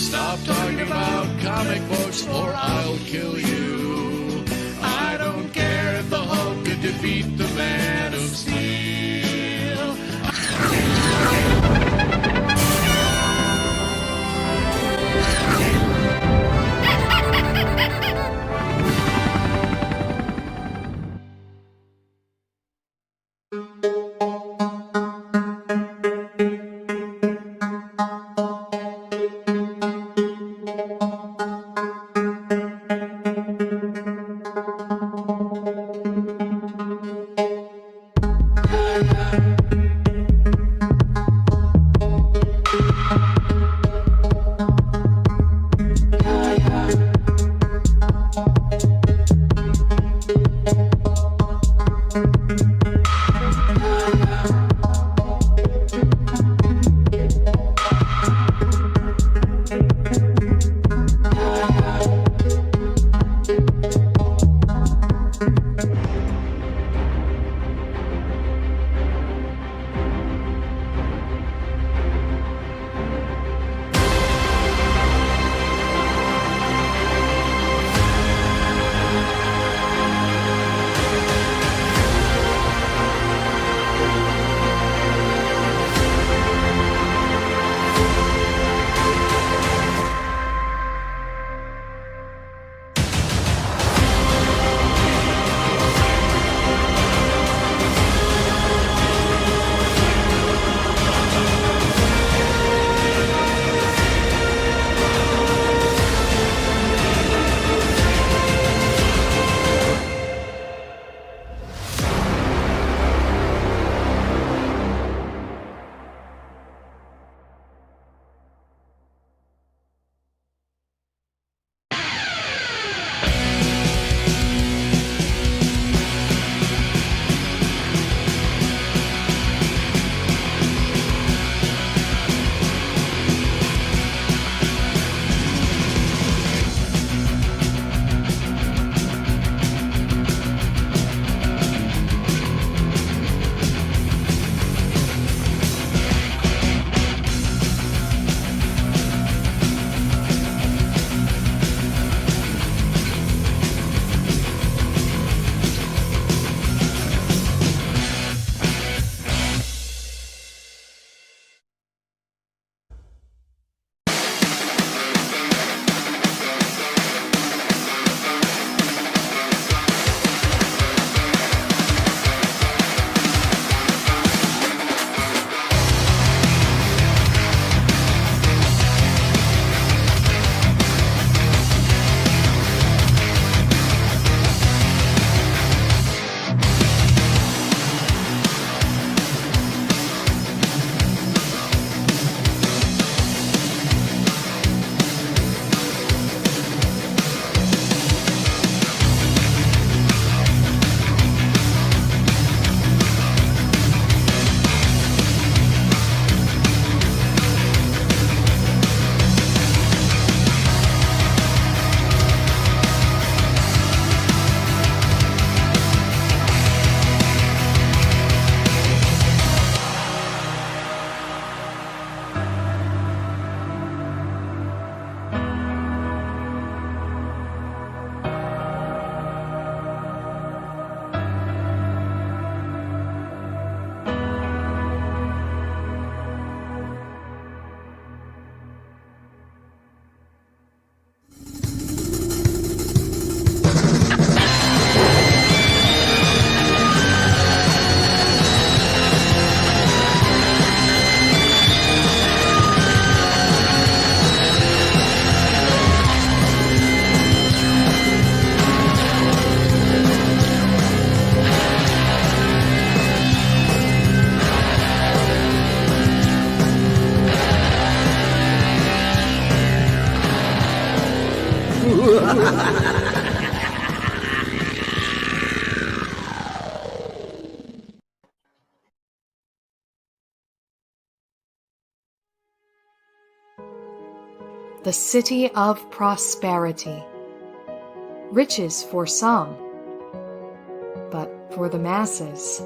Stop talking about comic books or I'll kill you. I don't care if the Hulk could defeat the Man of Steel. The city of prosperity. Riches for some, but for the masses,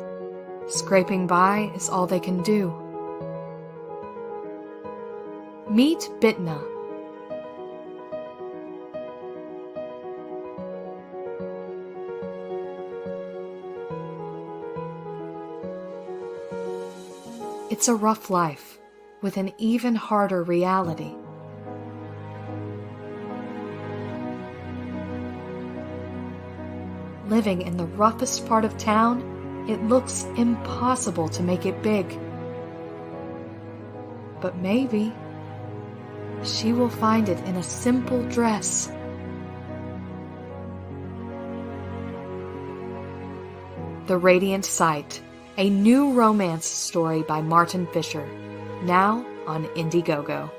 scraping by is all they can do. Meet Bitna, It's a rough life with an even harder reality. Living in the roughest part of town, it looks impossible to make it big. But maybe she will find it in a simple dress. The Radiant Sight, a new romance story by Martin Fisher, now on Indiegogo.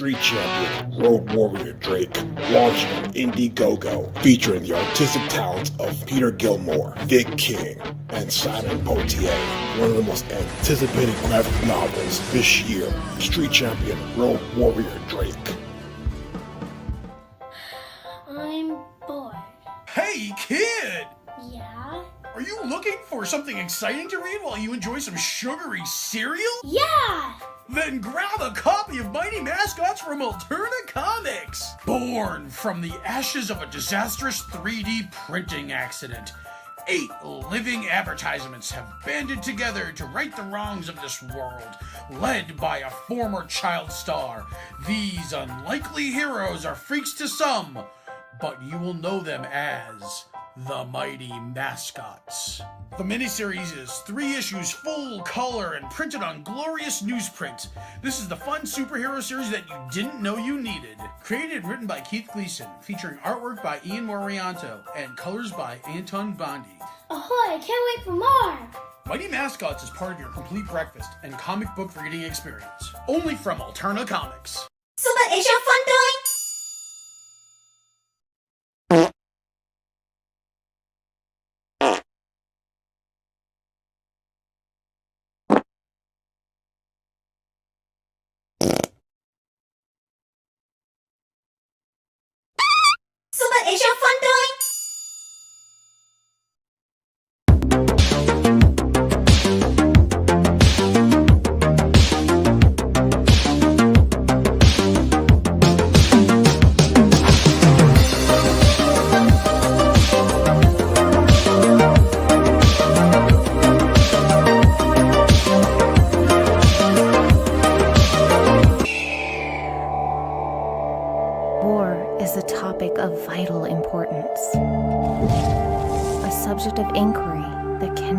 Street Champion Road Warrior Drake launched on Indiegogo, featuring the artistic talents of Peter Gilmore, Vic King, and Simon Poitier. One of the most anticipated graphic novels this year, Street Champion Road Warrior Drake. I'm bored. Hey, kid! Yeah? Are you looking for something exciting to read while you enjoy some sugary cereal? Yeah! Then grab a copy of Mighty Mascots from Alterna Comics! Born from the ashes of a disastrous 3D printing accident, 8 living advertisements have banded together to right the wrongs of this world, led by a former child star. These unlikely heroes are freaks to some, but you will know them as the Mighty Mascots. The miniseries is 3 issues full color and printed on glorious newsprint. This is the fun superhero series that you didn't know you needed. Created and written by Keith Gleason, featuring artwork by Ian Morianto and colors by Anton Bondi. Ahoy, I can't wait for more! Mighty Mascots is part of your complete breakfast and comic book reading experience. Only from Alterna Comics. Super Asia Fun Doing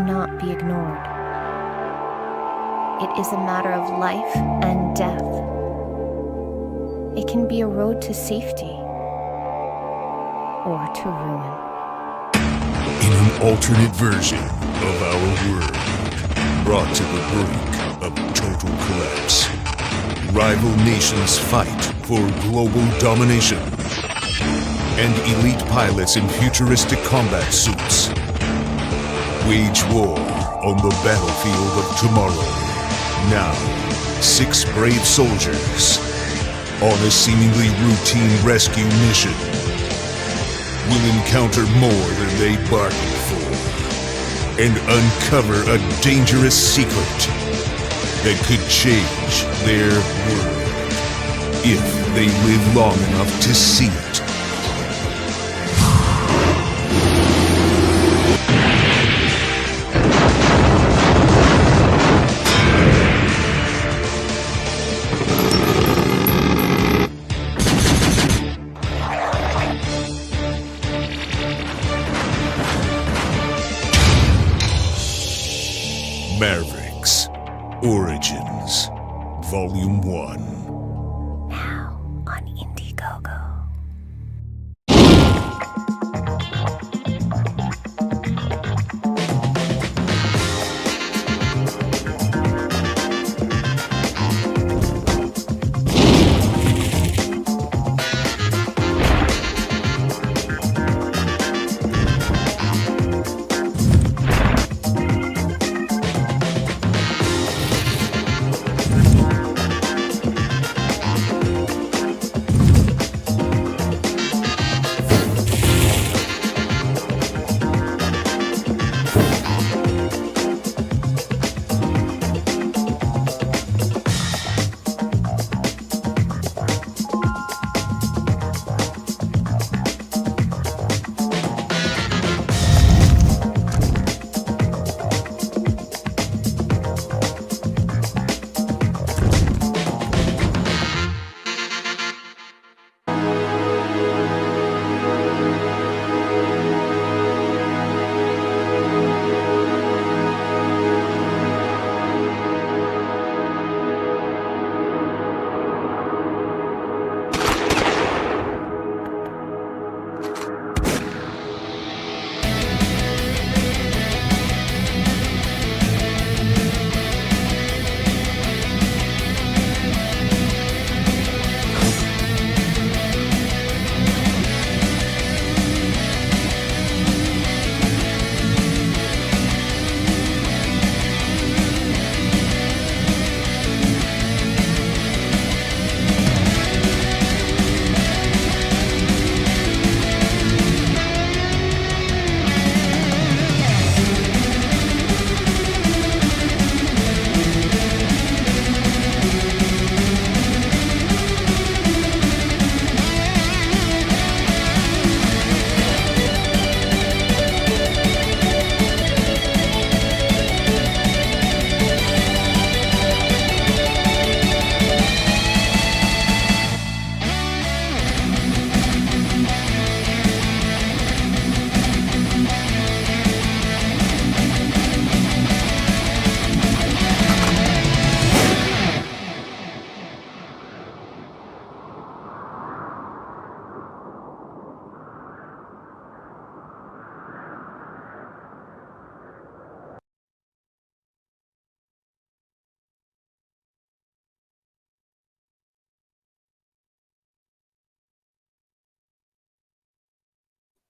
cannot be ignored. It is a matter of life and death. It can be a road to safety or to ruin. In an alternate version of our world, brought to the brink of total collapse, rival nations fight for global domination, and elite pilots in futuristic combat suits wage war on the battlefield of tomorrow. Now, 6 brave soldiers on a seemingly routine rescue mission will encounter more than they bargained for and uncover a dangerous secret that could change their world if they live long enough to see it. Mavericks Origins Volume 1. Now on Indiegogo.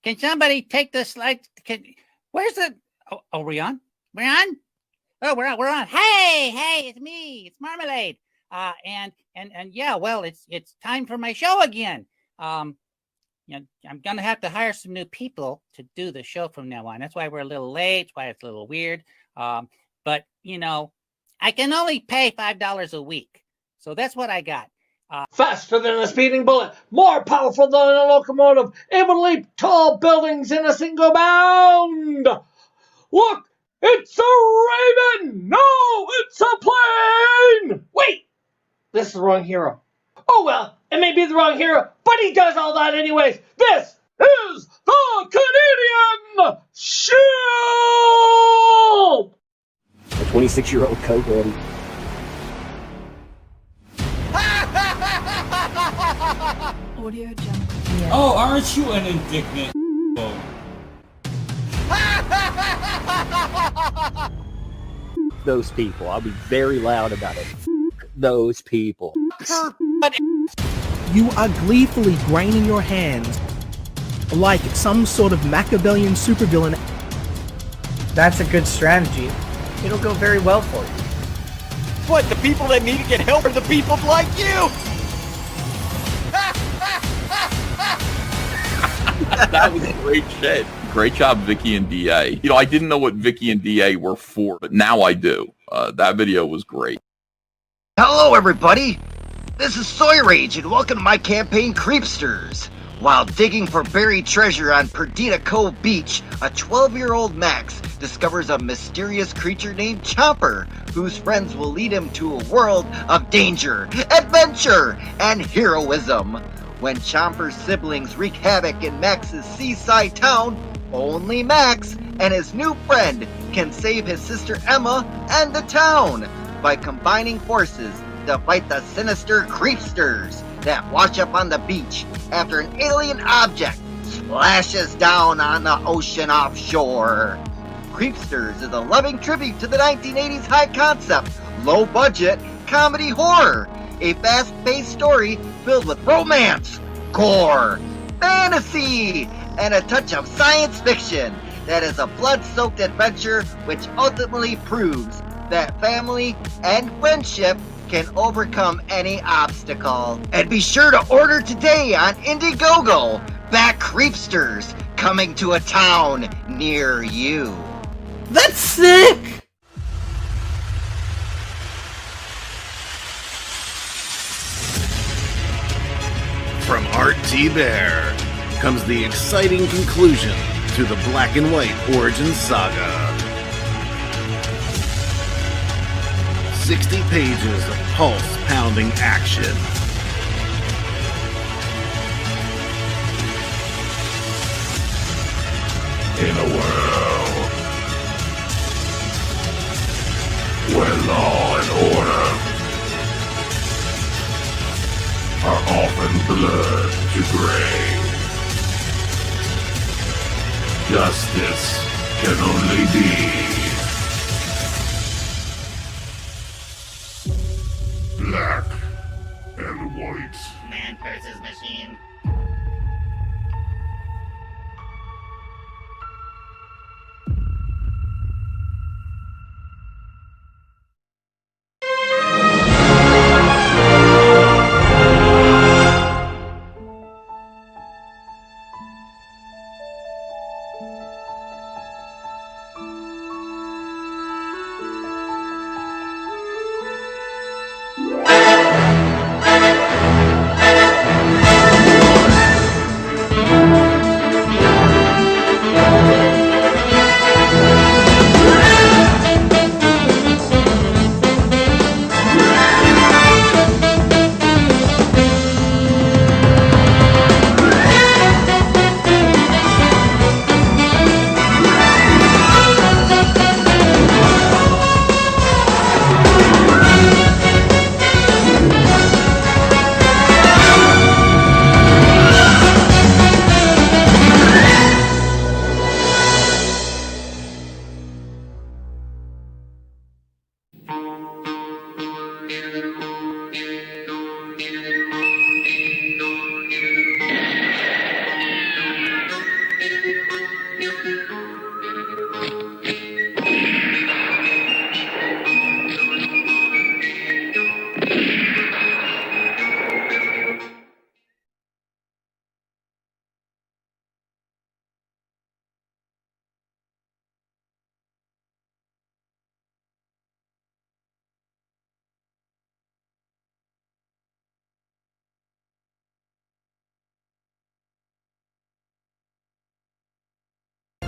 Can somebody take the slide? Where's the? Oh, are we on? We're on. Oh, we're on. We're on. Hey, it's me. It's Marmalade. And yeah, well, it's time for my show again. You know, I'm gonna have to hire some new people to do the show from now on. That's why we're a little late. That's why it's a little weird. But you know, I can only pay $5 a week, so that's what I got. Faster than a speeding bullet, more powerful than a locomotive, able to leap tall buildings in a single bound. Look, it's a raven! No, it's a plane! Wait, this is the wrong hero. Oh well, it may be the wrong hero, but he does all that anyways. This is the Canadian Shield! A 26-year-old coke ready. Oh, aren't you an indignant Those people. I'll be very loud about it. Those people. You are gleefully graining your hands like some sort of Machiavellian supervillain. That's a good strategy. It'll go very well for you. What? The people that need to get help are the people like you! That was great shit. Great job, Vicky and DA. You know, I didn't know what Vicky and DA were for, but now I do. That video was great. Hello, everybody. This is Soy Rage, and welcome to my campaign, Creepsters. While digging for buried treasure on Perdita Cove Beach, a 12-year-old Max discovers a mysterious creature named Chomper, whose friends will lead him to a world of danger, adventure, and heroism. When Chomper's siblings wreak havoc in Max's seaside town, only Max and his new friend can save his sister Emma and the town by combining forces to fight the sinister Creepsters that wash up on the beach after an alien object splashes down on the ocean offshore. Creepsters is a loving tribute to the 1980s high-concept, low-budget comedy horror, a fast-paced story filled with romance, gore, fantasy, and a touch of science fiction that is a blood-soaked adventure which ultimately proves that family and friendship can overcome any obstacle. And be sure to order today on Indiegogo. Back Creepsters, coming to a town near you. That's sick! From Art T. Bear comes the exciting conclusion to the Black and White origin saga. 60 pages of pulse-pounding action. In a world where law and order are often blurred to gray, justice can only be black and white. Man versus machine.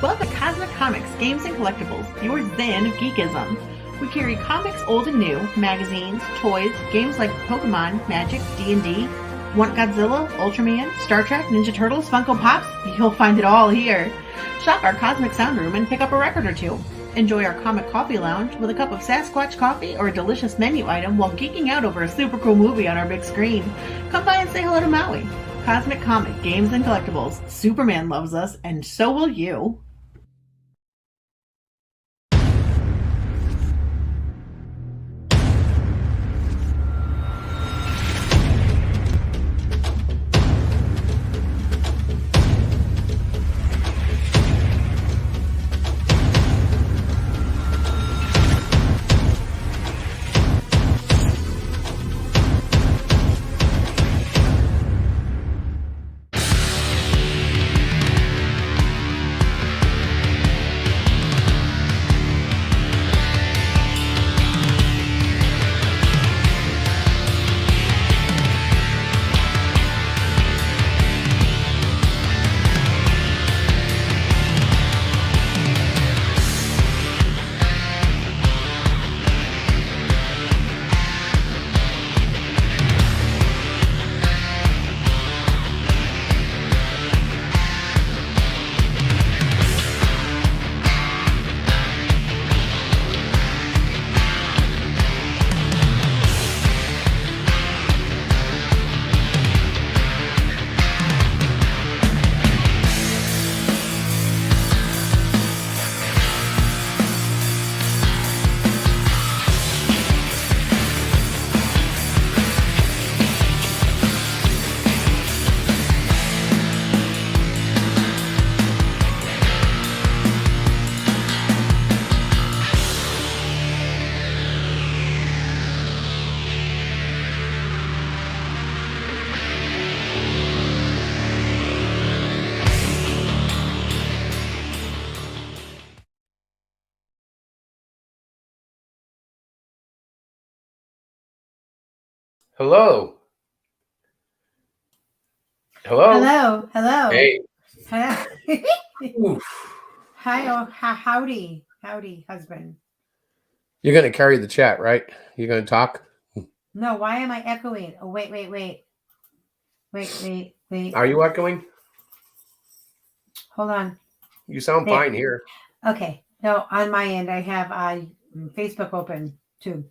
Welcome to Cosmic Comics, Games and Collectibles, your zen of geekism. We carry comics old and new, magazines, toys, games like Pokemon, Magic, D&D, Want Godzilla, Ultraman, Star Trek, Ninja Turtles, Funko Pops? You'll find it all here. Shop our Cosmic Sound Room and pick up a record or two. Enjoy our Comic Coffee Lounge with a cup of Sasquatch coffee or a delicious menu item while geeking out over a super cool movie on our big screen. Come by and say hello to Maui. Cosmic Comic, Games and Collectibles. Superman loves us, and so will you. Hello. Hello. Hello. Hello. Hey. Hi. Oof. Hi. Oh, howdy. Howdy, husband. You're going to carry the chat, right? You're going to talk? No, why am I echoing? Oh, wait. Wait. Are you echoing? Hold on. You sound There. fine here. Okay. No, on my end, I have Facebook open too.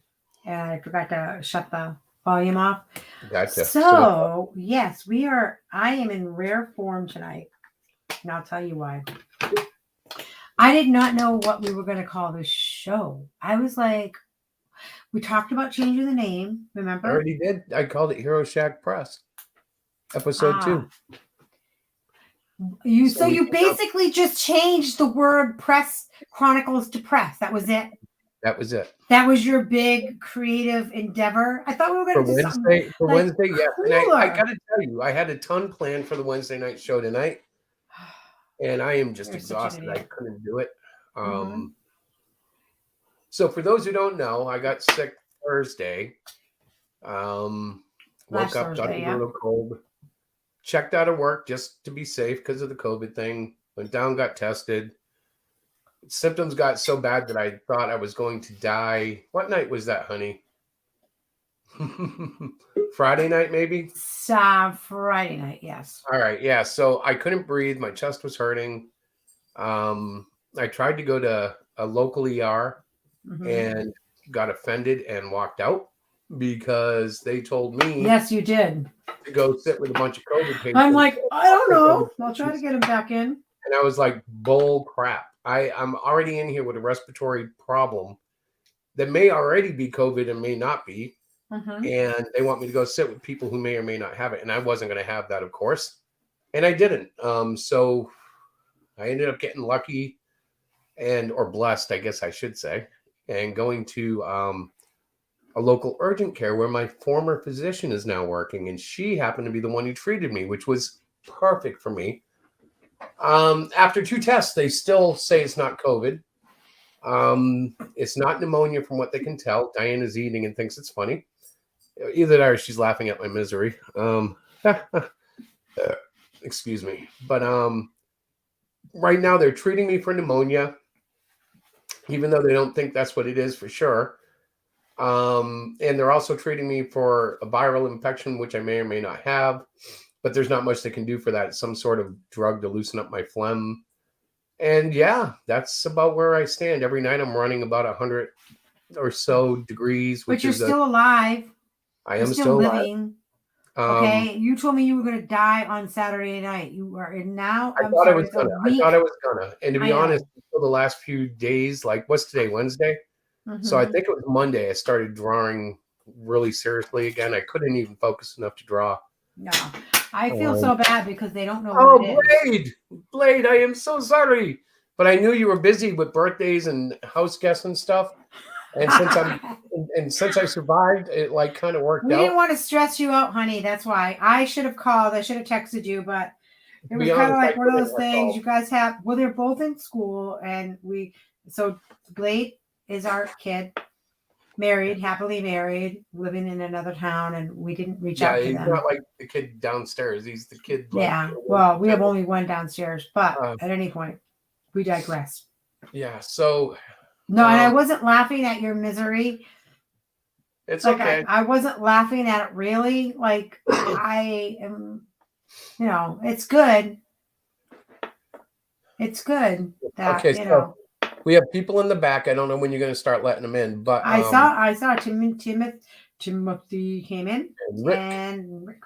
And I forgot to shut the volume off. Gotcha. So, yes, I am in rare form tonight. And I'll tell you why. I did not know what we were going to call this show. I was like, we talked about changing the name, remember? I already did. I called it Hero Shack Press. Episode 2. You basically just changed the word Press Chronicles to Press. That was it. That was it. That was your big creative endeavor. I thought we were going to do something Wednesday, yeah. And I cooler. got to tell you, I had a ton planned for the Wednesday night show tonight, and I am just exhausted. I couldn't do it. So for those who don't know, I got sick Thursday. Woke up, got a little cold. Checked out of work just to be safe because of the COVID thing. Went down, got tested. Symptoms got so bad that I thought I was going to die. What night was that, honey? Friday night, maybe? Friday night, yes. All right, yeah. So I couldn't breathe. My chest was hurting. I tried to go to a local ER and got offended and walked out because they told me. Yes, you did. To go sit with a bunch of COVID patients. I'm like, I don't know. I'll try to get him back in. And I was like, bull crap. I'm already in here with a respiratory problem that may already be COVID and may not be. And they want me to go sit with people who may or may not have it. And I wasn't going to have that, of course. And I didn't. So I ended up getting lucky or blessed, I guess I should say, and going to a local urgent care where my former physician is now working. And she happened to be the one who treated me, which was perfect for me. After 2 tests, they still say it's not COVID. It's not pneumonia from what they can tell. Diana's eating and thinks it's funny. Either that or she's laughing at my misery. Excuse me. But right now they're treating me for pneumonia, even though they don't think that's what it is for sure. And they're also treating me for a viral infection, which I may or may not have, but there's not much they can do for that. It's some sort of drug to loosen up my phlegm. And yeah, that's about where I stand. Every night I'm running about 100 or so degrees. But you're still alive. I You're am still alive. living. Okay, you told me you were going to die on Saturday night. You are in now. I thought I was gonna. And to be honest, for the last few days, like what's today, Wednesday? So I think it was Monday. I started drawing really seriously again. I couldn't even focus enough to draw. No, I feel so bad because they don't know. Oh, what it is. Blade, I am so sorry. But I knew you were busy with birthdays and house guests and stuff. And since I survived, it like kind of worked We out. didn't want to stress you out, honey. That's why I should have called. I should have texted you, but it was kind of like one of those things. You guys have. Well, they're both in school, and so Blade is our kid, married, happily married, living in another town, and we didn't reach out to he's them. not like the kid downstairs. He's the kid. Yeah. Well, we have only one downstairs, but at any point, we digress. Yeah. So. No, and I wasn't laughing at your misery. It's like okay. I wasn't laughing at it really. Like I am, it's good. It's good that so we have people in the back. I don't know when you're going to start letting them in, but I saw Timothy came in and Rick.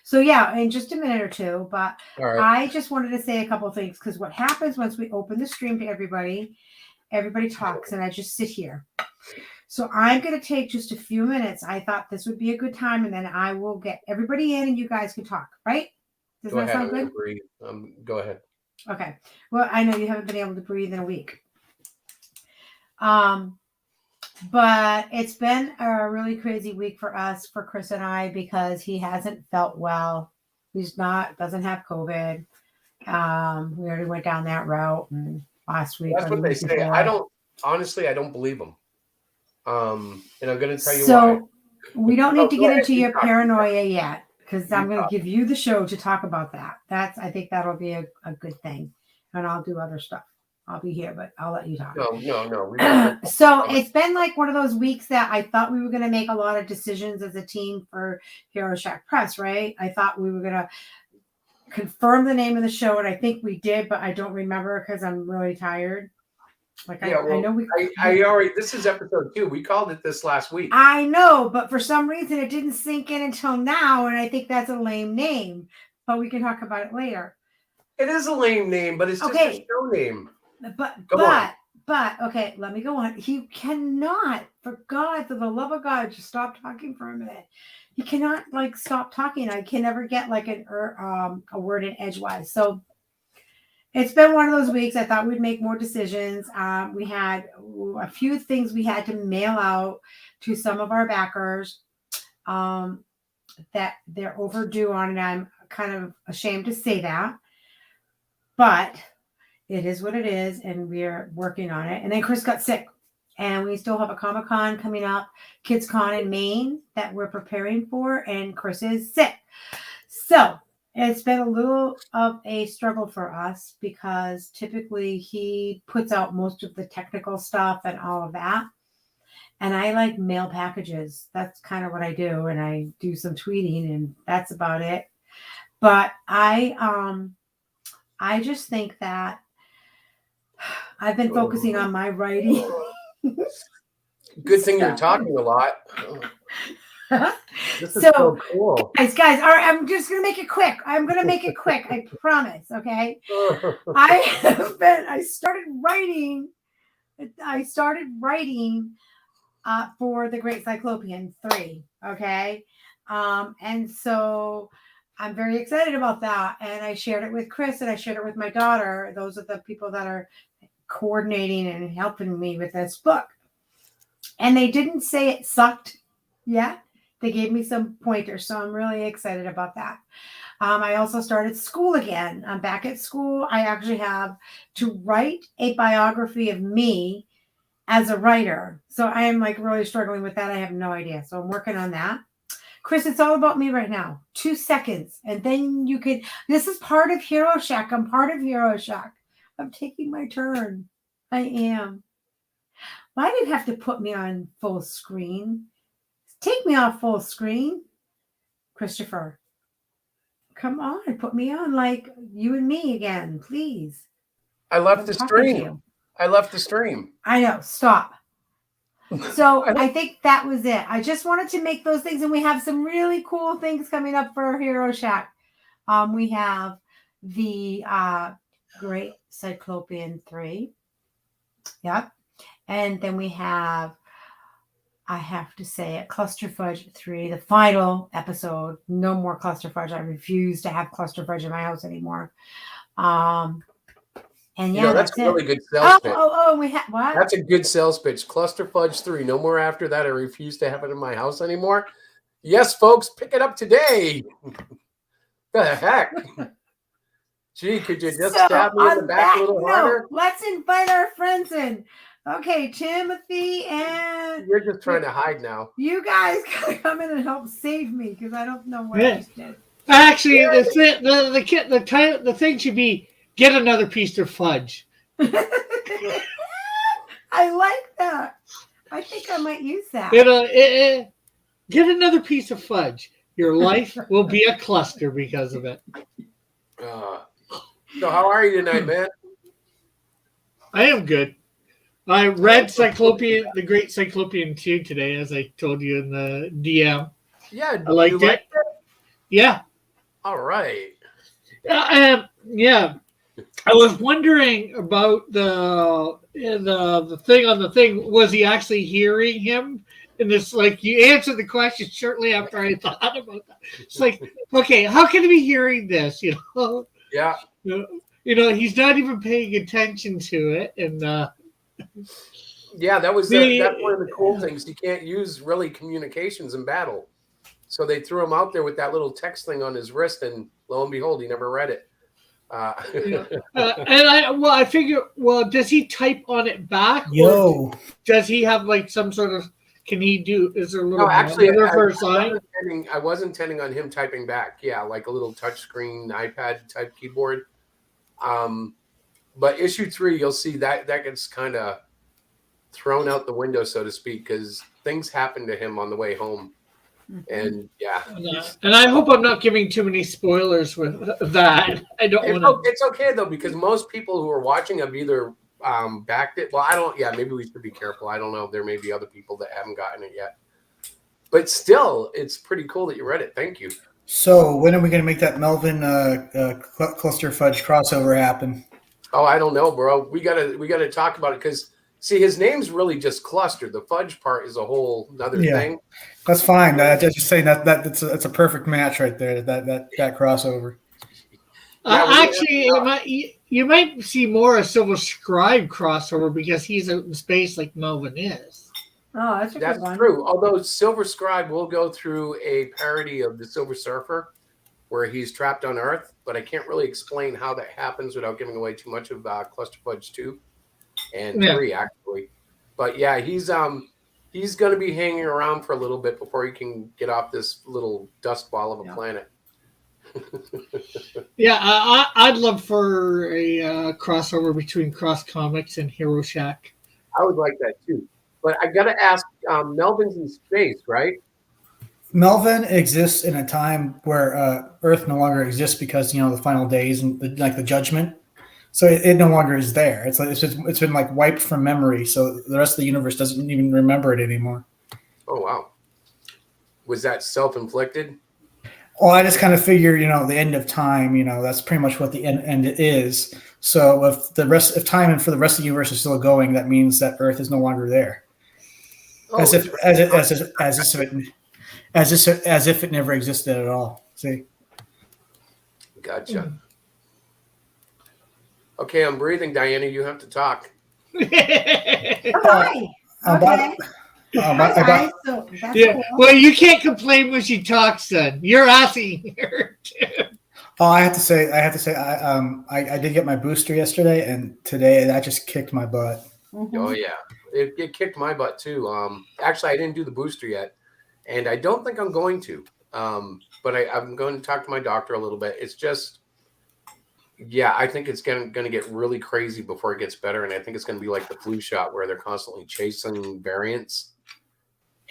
So yeah, in just a minute or two. But I just wanted to say a couple of things because what happens once we open the stream to everybody talks and I just sit here. So I'm going to take just a few minutes. I thought this would be a good time and then I will get everybody in and you guys can talk, right? Does that sound good? Go ahead. Okay. Well, I know you haven't been able to breathe in a week. But it's been a really crazy week for us, for Chris and I, because he hasn't felt well. Doesn't have COVID. We already went down that route and last week. That's what they say. I don't believe them. And I'm going to tell you why. We don't need to get into your paranoia yet, because I'm going to give you the show to talk about that. I think that'll be a good thing. And I'll do other stuff. I'll be here, but I'll let you talk. No. So it's been like one of those weeks that I thought we were going to make a lot of decisions as a team for Hero Shack Press, right? I thought we were going to confirm the name of the show, and I think we did, but I don't remember because I'm really tired. Like I know I already. This is episode 2. We called it this last week. I know, but for some reason it didn't sink in until now, and I think that's a lame name. But we can talk about it later. It is a lame name, but it's just a show name. But okay, let me go on. He cannot, for the love of God, just stop talking for a minute. He cannot stop talking. I can never get a word in edgewise. So it's been one of those weeks. I thought we'd make more decisions. We had a few things we had to mail out to some of our backers that they're overdue on, and I'm kind of ashamed to say that, but it is what it is, and we're working on it. And then Chris got sick, and we still have a Comic-Con coming up, Kids Con in Maine, that we're preparing for, and Chris is sick. So it's been a little of a struggle for us because typically he puts out most of the technical stuff and all of that. And I mail packages. That's kind of what I do. And I do some tweeting, and that's about it. But I just think that I've been focusing on my writing. Good thing you're talking a lot. This is so cool. Guys, all right, I'm just going to make it quick. I'm going to make it quick. I promise. Okay. I started writing for the Great Cyclopean 3. Okay. And so I'm very excited about that. And I shared it with Chris and I shared it with my daughter. Those are the people that are coordinating and helping me with this book. And they didn't say it sucked yet. They gave me some pointers. So I'm really excited about that. I also started school again. I'm back at school. I actually have to write a biography of me as a writer. So I am really struggling with that. I have no idea. So I'm working on that. Chris, it's all about me right now. 2 seconds. And then this is part of Hero Shack. I'm part of Hero Shack. I'm taking my turn. I am. Why did you have to put me on full screen? Take me off full screen. Christopher, come on, put me on like you and me again, please. I left I'm the talking to stream. you. I left the stream. I know. Stop. So I think that was it. I just wanted to make those things, and we have some really cool things coming up for Hero Shack. We have the Great Cyclopean 3. Yep. And then we have, I have to say it, Cluster Fudge 3, the final episode. No more Cluster Fudge. I refuse to have Cluster Fudge in my house anymore. And yeah, that's a really good sales Oh, pitch. oh, we have what? That's a good sales pitch. Cluster Fudge 3. No more after that. I refuse to have it in my house anymore. Yes, folks, pick it up today. The heck? Gee, could you just stab me in the back a little harder? Let's invite our friends in. Okay, Timothy and You're just trying to hide now. you guys gotta come in and help save me because I don't know what Yeah. I just did. Actually, the thing should be get another piece of fudge. I like that. I think I might use that. Get another piece of fudge. Your life will be a cluster because of it. So how are you tonight, man? I am good. I read the Great Cyclopean 2 today, as I told you in the DM. Yeah, I liked it. Yeah. All right. Yeah. I was wondering about the thing on the thing. Was he actually hearing him? And it's like you answered the question shortly after I thought about that. It's like, okay, how can he be hearing this? You know? Yeah. He's not even paying attention to it, and yeah, that's one of the cool things. You can't use really communications in battle, so they threw him out there with that little text thing on his wrist, and lo and behold, he never read it. I figure, does he type on it back? Yo, does he have like some sort of? Can he do? Is there a little? No, actually, I I was intending on him typing back. Yeah, like a little touchscreen iPad type keyboard. But issue 3, you'll see that gets kind of thrown out the window, so to speak, because things happen to him on the way home. And yeah, and I hope I'm not giving too many spoilers with that. I don't want to. It's okay though, because most people who are watching have either backed it. Well, I don't. Yeah, maybe we should be careful. I don't know. There may be other people that haven't gotten it yet. But still, it's pretty cool that you read it. Thank you. So when are we going to make that Melvin Cluster Fudge crossover happen? Oh, I don't know, bro. We gotta talk about it because see, his name's really just Cluster. The Fudge part is a whole other thing. That's fine. I just saying that's a perfect match right there. That crossover. Actually, you might see more of Silver Scribe crossover because he's out in space like Melvin is. Oh, that's a good one. True. Although Silver Scribe will go through a parody of the Silver Surfer, where he's trapped on Earth, but I can't really explain how that happens without giving away too much of Cluster Fudge 2 and 3 actually. But yeah, he's going to be hanging around for a little bit before he can get off this little dust ball of a planet. Yeah, I'd love for a crossover between Cross Comics and Hero Shack. I would like that too. But I got to ask, Melvin's in space, right? Melvin exists in a time where Earth no longer exists because the final days and the judgment. So it no longer is there. It's been like wiped from memory. So the rest of the universe doesn't even remember it anymore. Oh wow! Was that self-inflicted? Well, I just kind of figure, the end of time. That's pretty much what the end is. So if time and for the rest of the universe is still going, that means that Earth is no longer there. Oh, as if it never existed at all. See? Gotcha. Okay, I'm breathing, Diana. You have to talk. Hi. Okay. Yeah. Well, you can't complain when she talks. Then you're asking her too. Oh, I have to say, I did get my booster yesterday, and today that just kicked my butt. Oh yeah, it kicked my butt too. Actually, I didn't do the booster yet, and I don't think I'm going to. But I'm going to talk to my doctor a little bit. It's just Yeah, I think it's going to get really crazy before it gets better, and I think it's going to be like the flu shot where they're constantly chasing variants.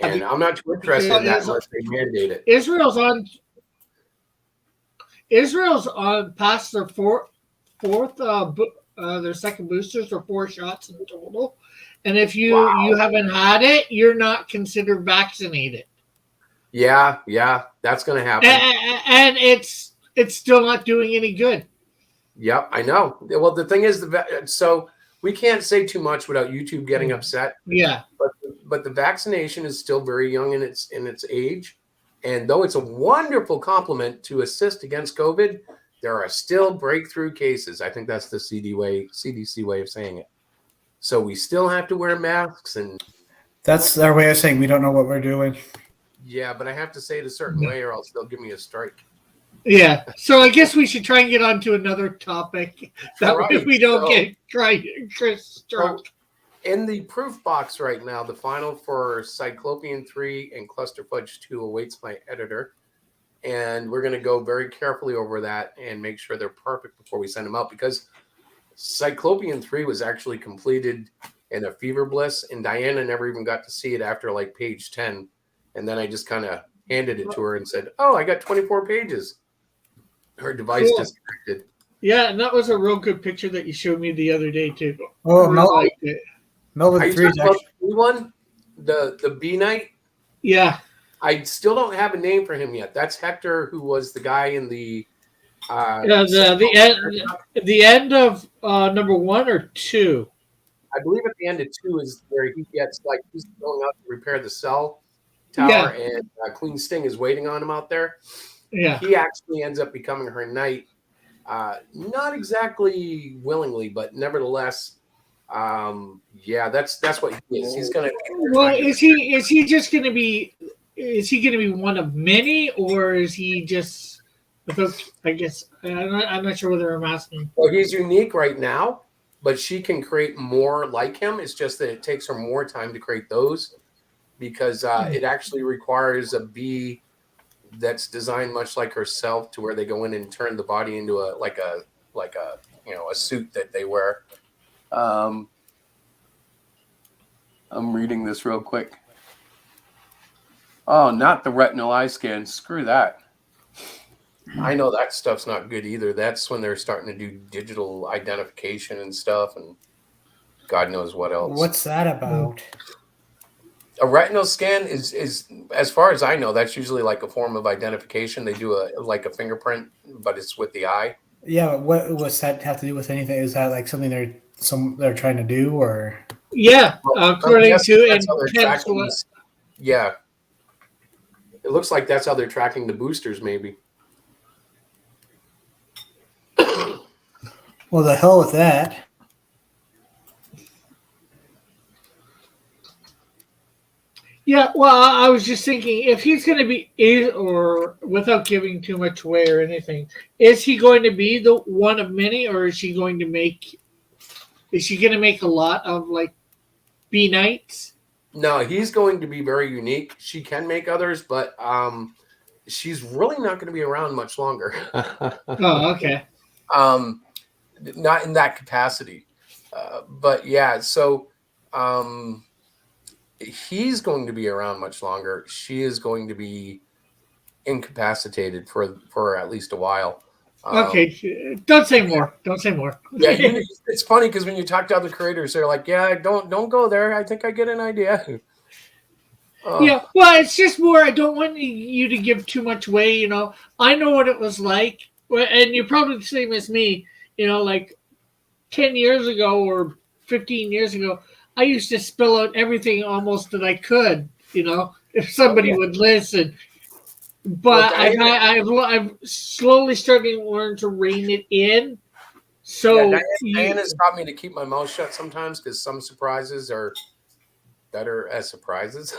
And I'm not too interested in that unless they mandate it. Israel's on past their their second boosters or 4 shots in total, and if you haven't had it, you're not considered vaccinated. Yeah, that's going to happen, and it's still not doing any good. Yep, I know. Well, the thing is, so we can't say too much without YouTube getting upset. Yeah, but the vaccination is still very young in its age, and though it's a wonderful complement to assist against COVID, there are still breakthrough cases. I think that's the CDC way of saying it. So we still have to wear masks, and that's our way of saying we don't know what we're doing. Yeah, but I have to say it a certain way, or else they'll give me a strike. Yeah, so I guess we should try and get on to another topic. That way we don't get struck. In the proof box right now, the final for Cyclopean 3 and Cluster Fudge 2 awaits my editor. And we're going to go very carefully over that and make sure they're perfect before we send them out. Because Cyclopean 3 was actually completed in a fever bliss, and Diana never even got to see it after like page 10. And then I just kind of handed it to her and said, "Oh, I got 24 pages." Her device disconnected. Yeah, and that was a real good picture that you showed me the other day too. Oh, Melvin 3 is actually one. The B Knight. Yeah. I still don't have a name for him yet. That's Hector, who was the guy in the the end of number 1 or 2. I believe at the end of 2 is where he gets he's going out to repair the cell tower, and Queen Sting is waiting on him out there. Yeah, he actually ends up becoming her knight, not exactly willingly, but nevertheless, that's what he is. He's gonna. Well, is he just gonna be? Is he gonna be one of many, or is he just? I guess I'm not sure whether I'm asking. Well, he's unique right now, but she can create more like him. It's just that it takes her more time to create those, because it actually requires a bee that's designed much like herself, to where they go in and turn the body into a suit that they wear. I'm reading this real quick. Oh, not the retinal eye scan. Screw that. I know that stuff's not good either. That's when they're starting to do digital identification and stuff, and God knows what else. What's that about? A retinal scan is, as far as I know, that's usually like a form of identification. They do a fingerprint, but it's with the eye. Yeah, but what's that have to do with anything? Is that like something they're trying to do, or? Yeah, according to yeah, it looks like that's how they're tracking the boosters, maybe. Well, the hell with that. Yeah, well, I was just thinking, if he's going to be, or without giving too much away or anything, is he going to be the one of many, or is she going to make a lot of B Knights? No, he's going to be very unique. She can make others, but she's really not going to be around much longer. Oh, okay. Not in that capacity. But yeah, so he's going to be around much longer. She is going to be incapacitated for at least a while. Okay, don't say more. Don't say more. Yeah, it's funny because when you talk to other creators, they're like, "Yeah, don't go there. I think I get an idea." Yeah, well, it's just more. I don't want you to give too much away. I know what it was like, and you're probably the same as me. 10 years ago or 15 years ago, I used to spill out everything almost that I could. If somebody would listen. But I've slowly starting to learn to rein it in. So Diana's taught me to keep my mouth shut sometimes, because some surprises are better as surprises.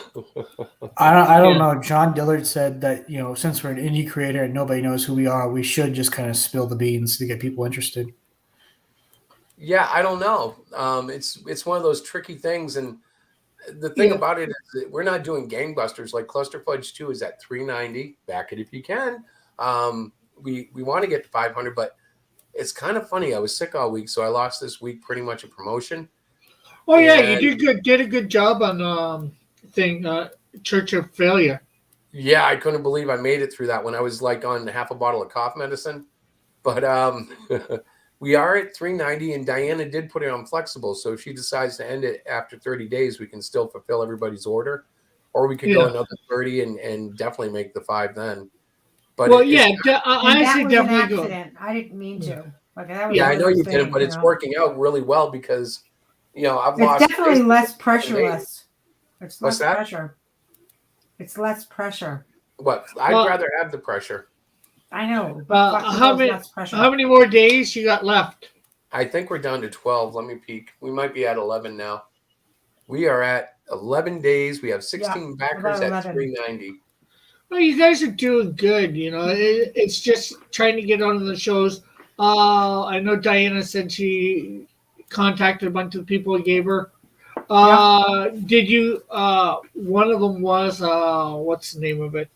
I don't know. John Dillard said that since we're an indie creator and nobody knows who we are, we should just kind of spill the beans to get people interested. Yeah, I don't know. It's one of those tricky things, and the thing about it is that we're not doing gangbusters. Like Cluster Fudge 2 is at $390. Back it if you can. We want to get to 500, but It's kind of funny. I was sick all week, so I lost this week pretty much a promotion. Oh yeah, And- you did good. Did a good job on Church of Failure. Yeah, I couldn't believe I made it through that when I was like on half a bottle of cough medicine. But we are at 390, and Diana did put it on flexible. So if she decides to end it after 30 days, we can still fulfill everybody's order, or we could go Yeah. another 30 and definitely make the 5 then. But Well, it's yeah, not- And I that say was definitely an go. accident. I didn't mean to. Like that was yeah, I one know of you those didn't, things, but you it's know? working out really well because I've lost. It's definitely basically less 7 days. pressureless. It's What's less that? pressure. It's less pressure. What? I'd Well- Uh, rather have the pressure. I know. But How many? less pressure. How many more days you got left? I think we're down to 12. Let me peek. We might be at 11 now. We are at 11 days. We have 16 backers at 11. 390. Well, you guys are doing good. It's just trying to get on the shows. I know Diana said she contacted a bunch of the people you gave her. Did you? One of them was what's the name of it?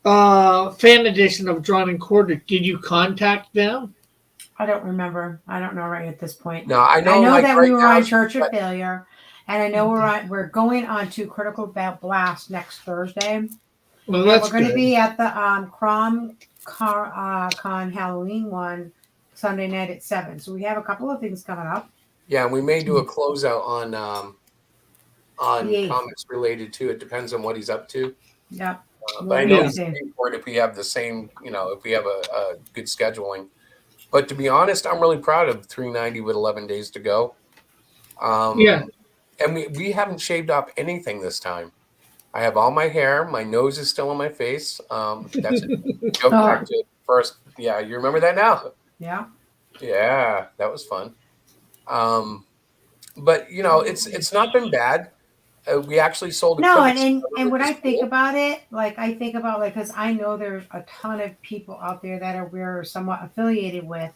Fan edition of Drawn and Quartered. Did you contact them? I don't remember. I don't know right at this point. No, I know, like, that right we were now on it's- Church of Failure, and I know we're going on to Critical Blast next Thursday. Well, And that's we're going to good. be at the Con Halloween one Sunday night at 7. So we have a couple of things coming up. Yeah, and we may do a closeout on The 8th. comics related to it. Depends on what he's up to. Yep. But I know he's paying for it if we have the same, if we have a good scheduling. But to be honest, I'm really proud of 390 with 11 days to go. Yeah. And we haven't shaved off anything this time. I have all my hair. My nose is still on my face. That's a joke back to first. Yeah, you remember that now? Yeah. Yeah, that was fun. But it's not been bad. We actually sold. No, equipment and when I this think fall. about it, because I know there's a ton of people out there that we're somewhat affiliated with,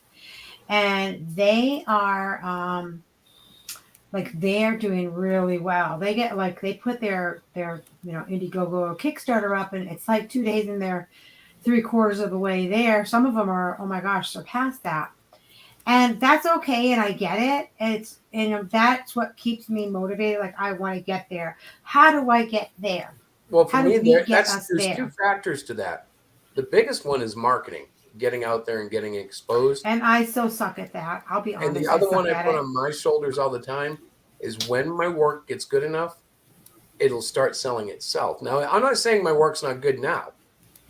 and they are they're doing really well. They get they put their Indiegogo Kickstarter up, and it's like 2 days and they're 3/4 of the way there. Some of them are, oh my gosh, surpassed that. And that's okay, and I get it. That's what keeps me motivated. Like, I want to get there. How do I get there? Well, for How me, do we get there's us 2 there? factors to that. The biggest one is marketing, getting out there and getting exposed. And I so suck at that. I'll be honest. And the other one I suck put at it. on my shoulders all the time is when my work gets good enough, it'll start selling itself. Now, I'm not saying my work's not good now,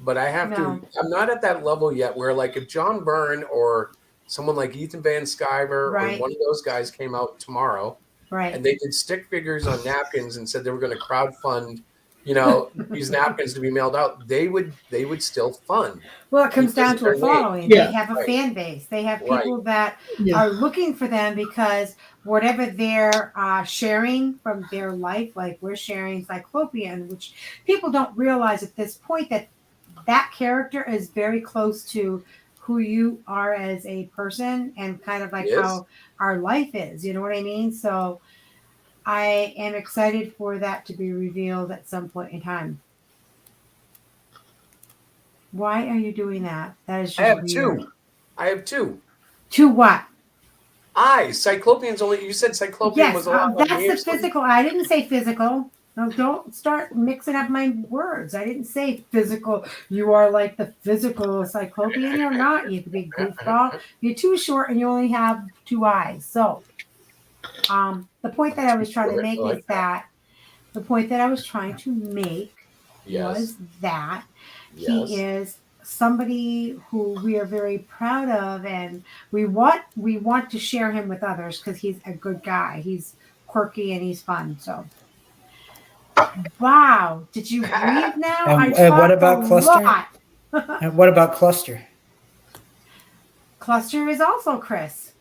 but I have to. I'm not at that level yet where, like, if John Byrne or someone like Ethan Van Sciver Right. or one of those guys came out tomorrow, Right. and they did stick figures on napkins and said they were going to crowdfund, these napkins to be mailed out, they would still fund. Well, it comes down because to a of their name. following. Yeah, They have a right. fan base. They have Right. people that Yeah. are looking for them because whatever they're sharing from their life, like we're sharing Cyclopean, which people don't realize at this point that character is very close to who you are as a person and kind of like Yes. how our life is. You know what I mean? So I am excited for that to be revealed at some point in time. Why are you doing that? That is just I have weird. 2. I have 2. To what? Cyclopean's only. You said Cyclopean Yes, was a lot. that's the physical. I didn't say physical. No, don't start mixing up my words. I didn't say physical. You are like the physical Cyclopean. You're not, you big goofball. You're too short and you only have 2 eyes. So, the point that I was trying to make is that the point that I was trying to make was that he is somebody who we are very proud of, and we want to share him with others because he's a good guy. He's quirky and he's fun. So, wow, did you breathe now? And what about Cluster? Lot. And what about Cluster? Cluster is also Chris.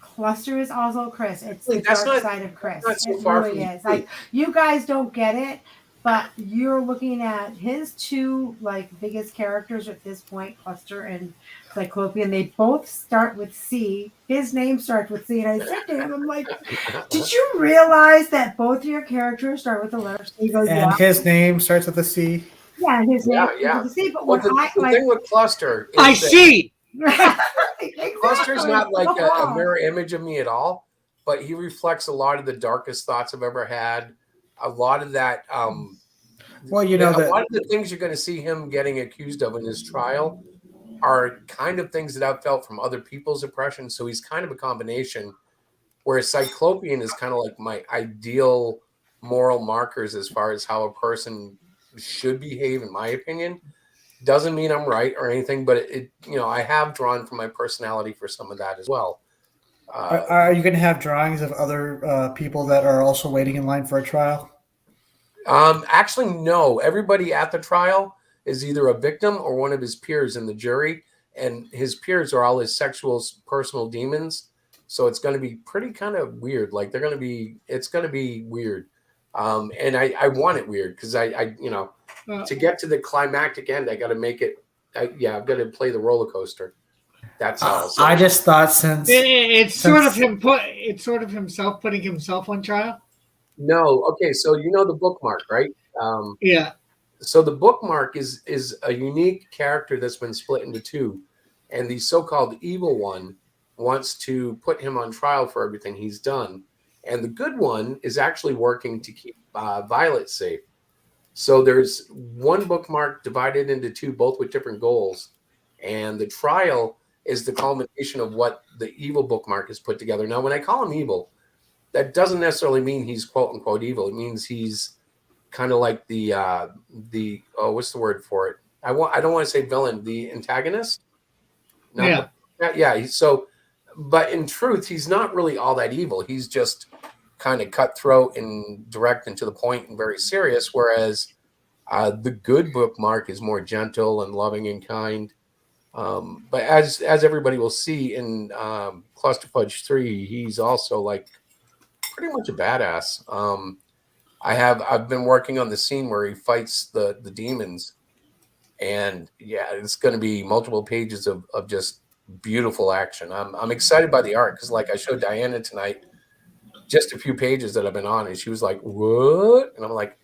Cluster is also Chris. It's the That's dark not- side of Chris. that's not so It far really from is. the Like, you guys don't get it, but you're looking at his 2 biggest characters at this point, Cluster and Cyclopean. They both start with C. His name starts with C, and I said to him, I'm like, did you realize that both your characters start with the letter C? He goes, And yeah. his name starts with a C. Yeah, his name Yeah. starts with a C. But Well, what the I thing with Cluster is I that- see. Cluster's not like a mirror image of me at all, but he reflects a lot of the darkest thoughts I've ever had. A lot of that. Well, you know, a lot of the things you're going to see him getting accused of in his trial are kind of things that I've felt from other people's oppression. So he's kind of a combination. Whereas Cyclopean is kind of like my ideal moral markers as far as how a person should behave, in my opinion. Doesn't mean I'm right or anything, but it I have drawn from my personality for some of that as well. Are you going to have drawings of other people that are also waiting in line for a trial? Actually, no. Everybody at the trial is either a victim or one of his peers in the jury, and his peers are all his sexual personal demons. So it's going to be pretty kind of weird. Like it's going to be weird. And I want it weird because I to get to the climactic end, I got to make it. I've got to play the roller coaster. That's all. So, I just thought it's sort of himself putting himself on trial. No, okay. So you know the bookmark, right? Yeah. So the bookmark is a unique character that's been split into two, and the so-called evil one wants to put him on trial for everything he's done, and the good one is actually working to keep Violet safe. So there's one bookmark divided into two, both with different goals, and the trial is the culmination of what the evil bookmark has put together. Now, when I call him evil, that doesn't necessarily mean he's quote unquote evil. It means he's kind of like the what's the word for it? I don't want to say villain, the antagonist. But in truth, he's not really all that evil. He's just kind of cutthroat and direct and to the point and very serious. Whereas the good bookmark is more gentle and loving and kind. But as everybody will see in Clusterfudge 3, he's also like pretty much a badass. I've been working on the scene where he fights the demons, and yeah, it's going to be multiple pages of just beautiful action. I'm excited by the art because, like, I showed Diana tonight just a few pages that I've been on, and she was like, "What?" And I'm like,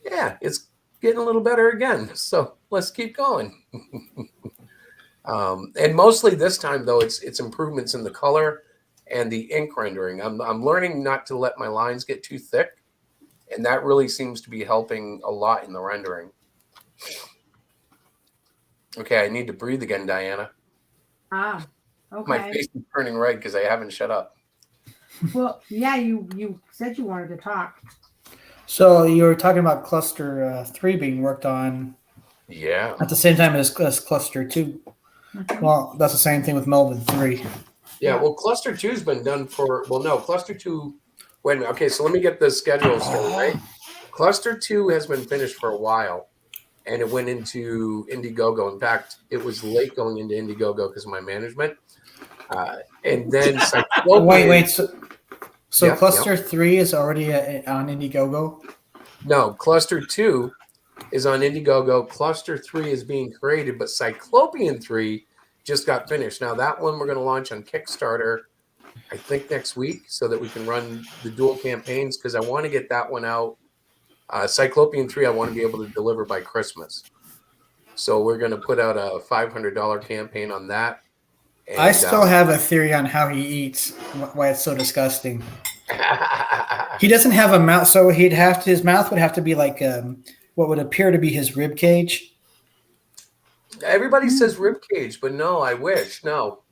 "Yeah, it's getting a little better again. So let's keep going." And mostly this time, though, it's improvements in the color and the ink rendering. I'm learning not to let my lines get too thick, and that really seems to be helping a lot in the rendering. Okay, I need to breathe again, Diana. Ah, okay. My face is turning red because I haven't shut up. Well, yeah, you said you wanted to talk. So you were talking about Cluster 3 being worked on. Yeah. At the same time as Cluster 2. Mm-hmm. Well, that's the same thing with Melvin 3. Yeah, well, Cluster 2's been done for, well, no, Cluster 2, wait a minute. Okay, so let me get the schedule straight, right? Cluster 2 has been finished for a while, and it went into Indiegogo. In fact, it was late going into Indiegogo because of my management. And then Wait. So yeah, Cluster 3 is already on Indiegogo? No, Cluster 2 is on Indiegogo. Cluster 3 is being created, but Cyclopean 3 just got finished. Now, that one we're going to launch on Kickstarter, I think, next week so that we can run the dual campaigns because I want to get that one out. Cyclopean 3, I want to be able to deliver by Christmas. So we're going to put out a $500 campaign on that. And, I still have a theory on how he eats, why it's so disgusting. He doesn't have a mouth, so his mouth would have to be like what would appear to be his rib cage. Everybody says rib cage, but no, I wish no.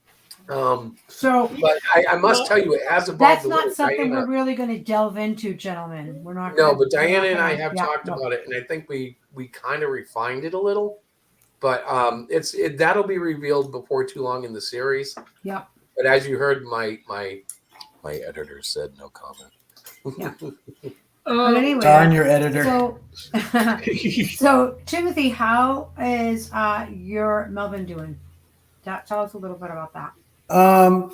But I must tell you, it has evolved. That's a not little, something Diana. we're really going to delve into, gentlemen. We're not. No, but Diana and I have talked about it, and I think we kind of refined it a little. But that'll be revealed before too long in the series. Yeah. But as you heard, my editor said no comment. Yeah. But anyway, darn your editor. So Timothy, how is your Melvin doing? Tell us a little bit about that.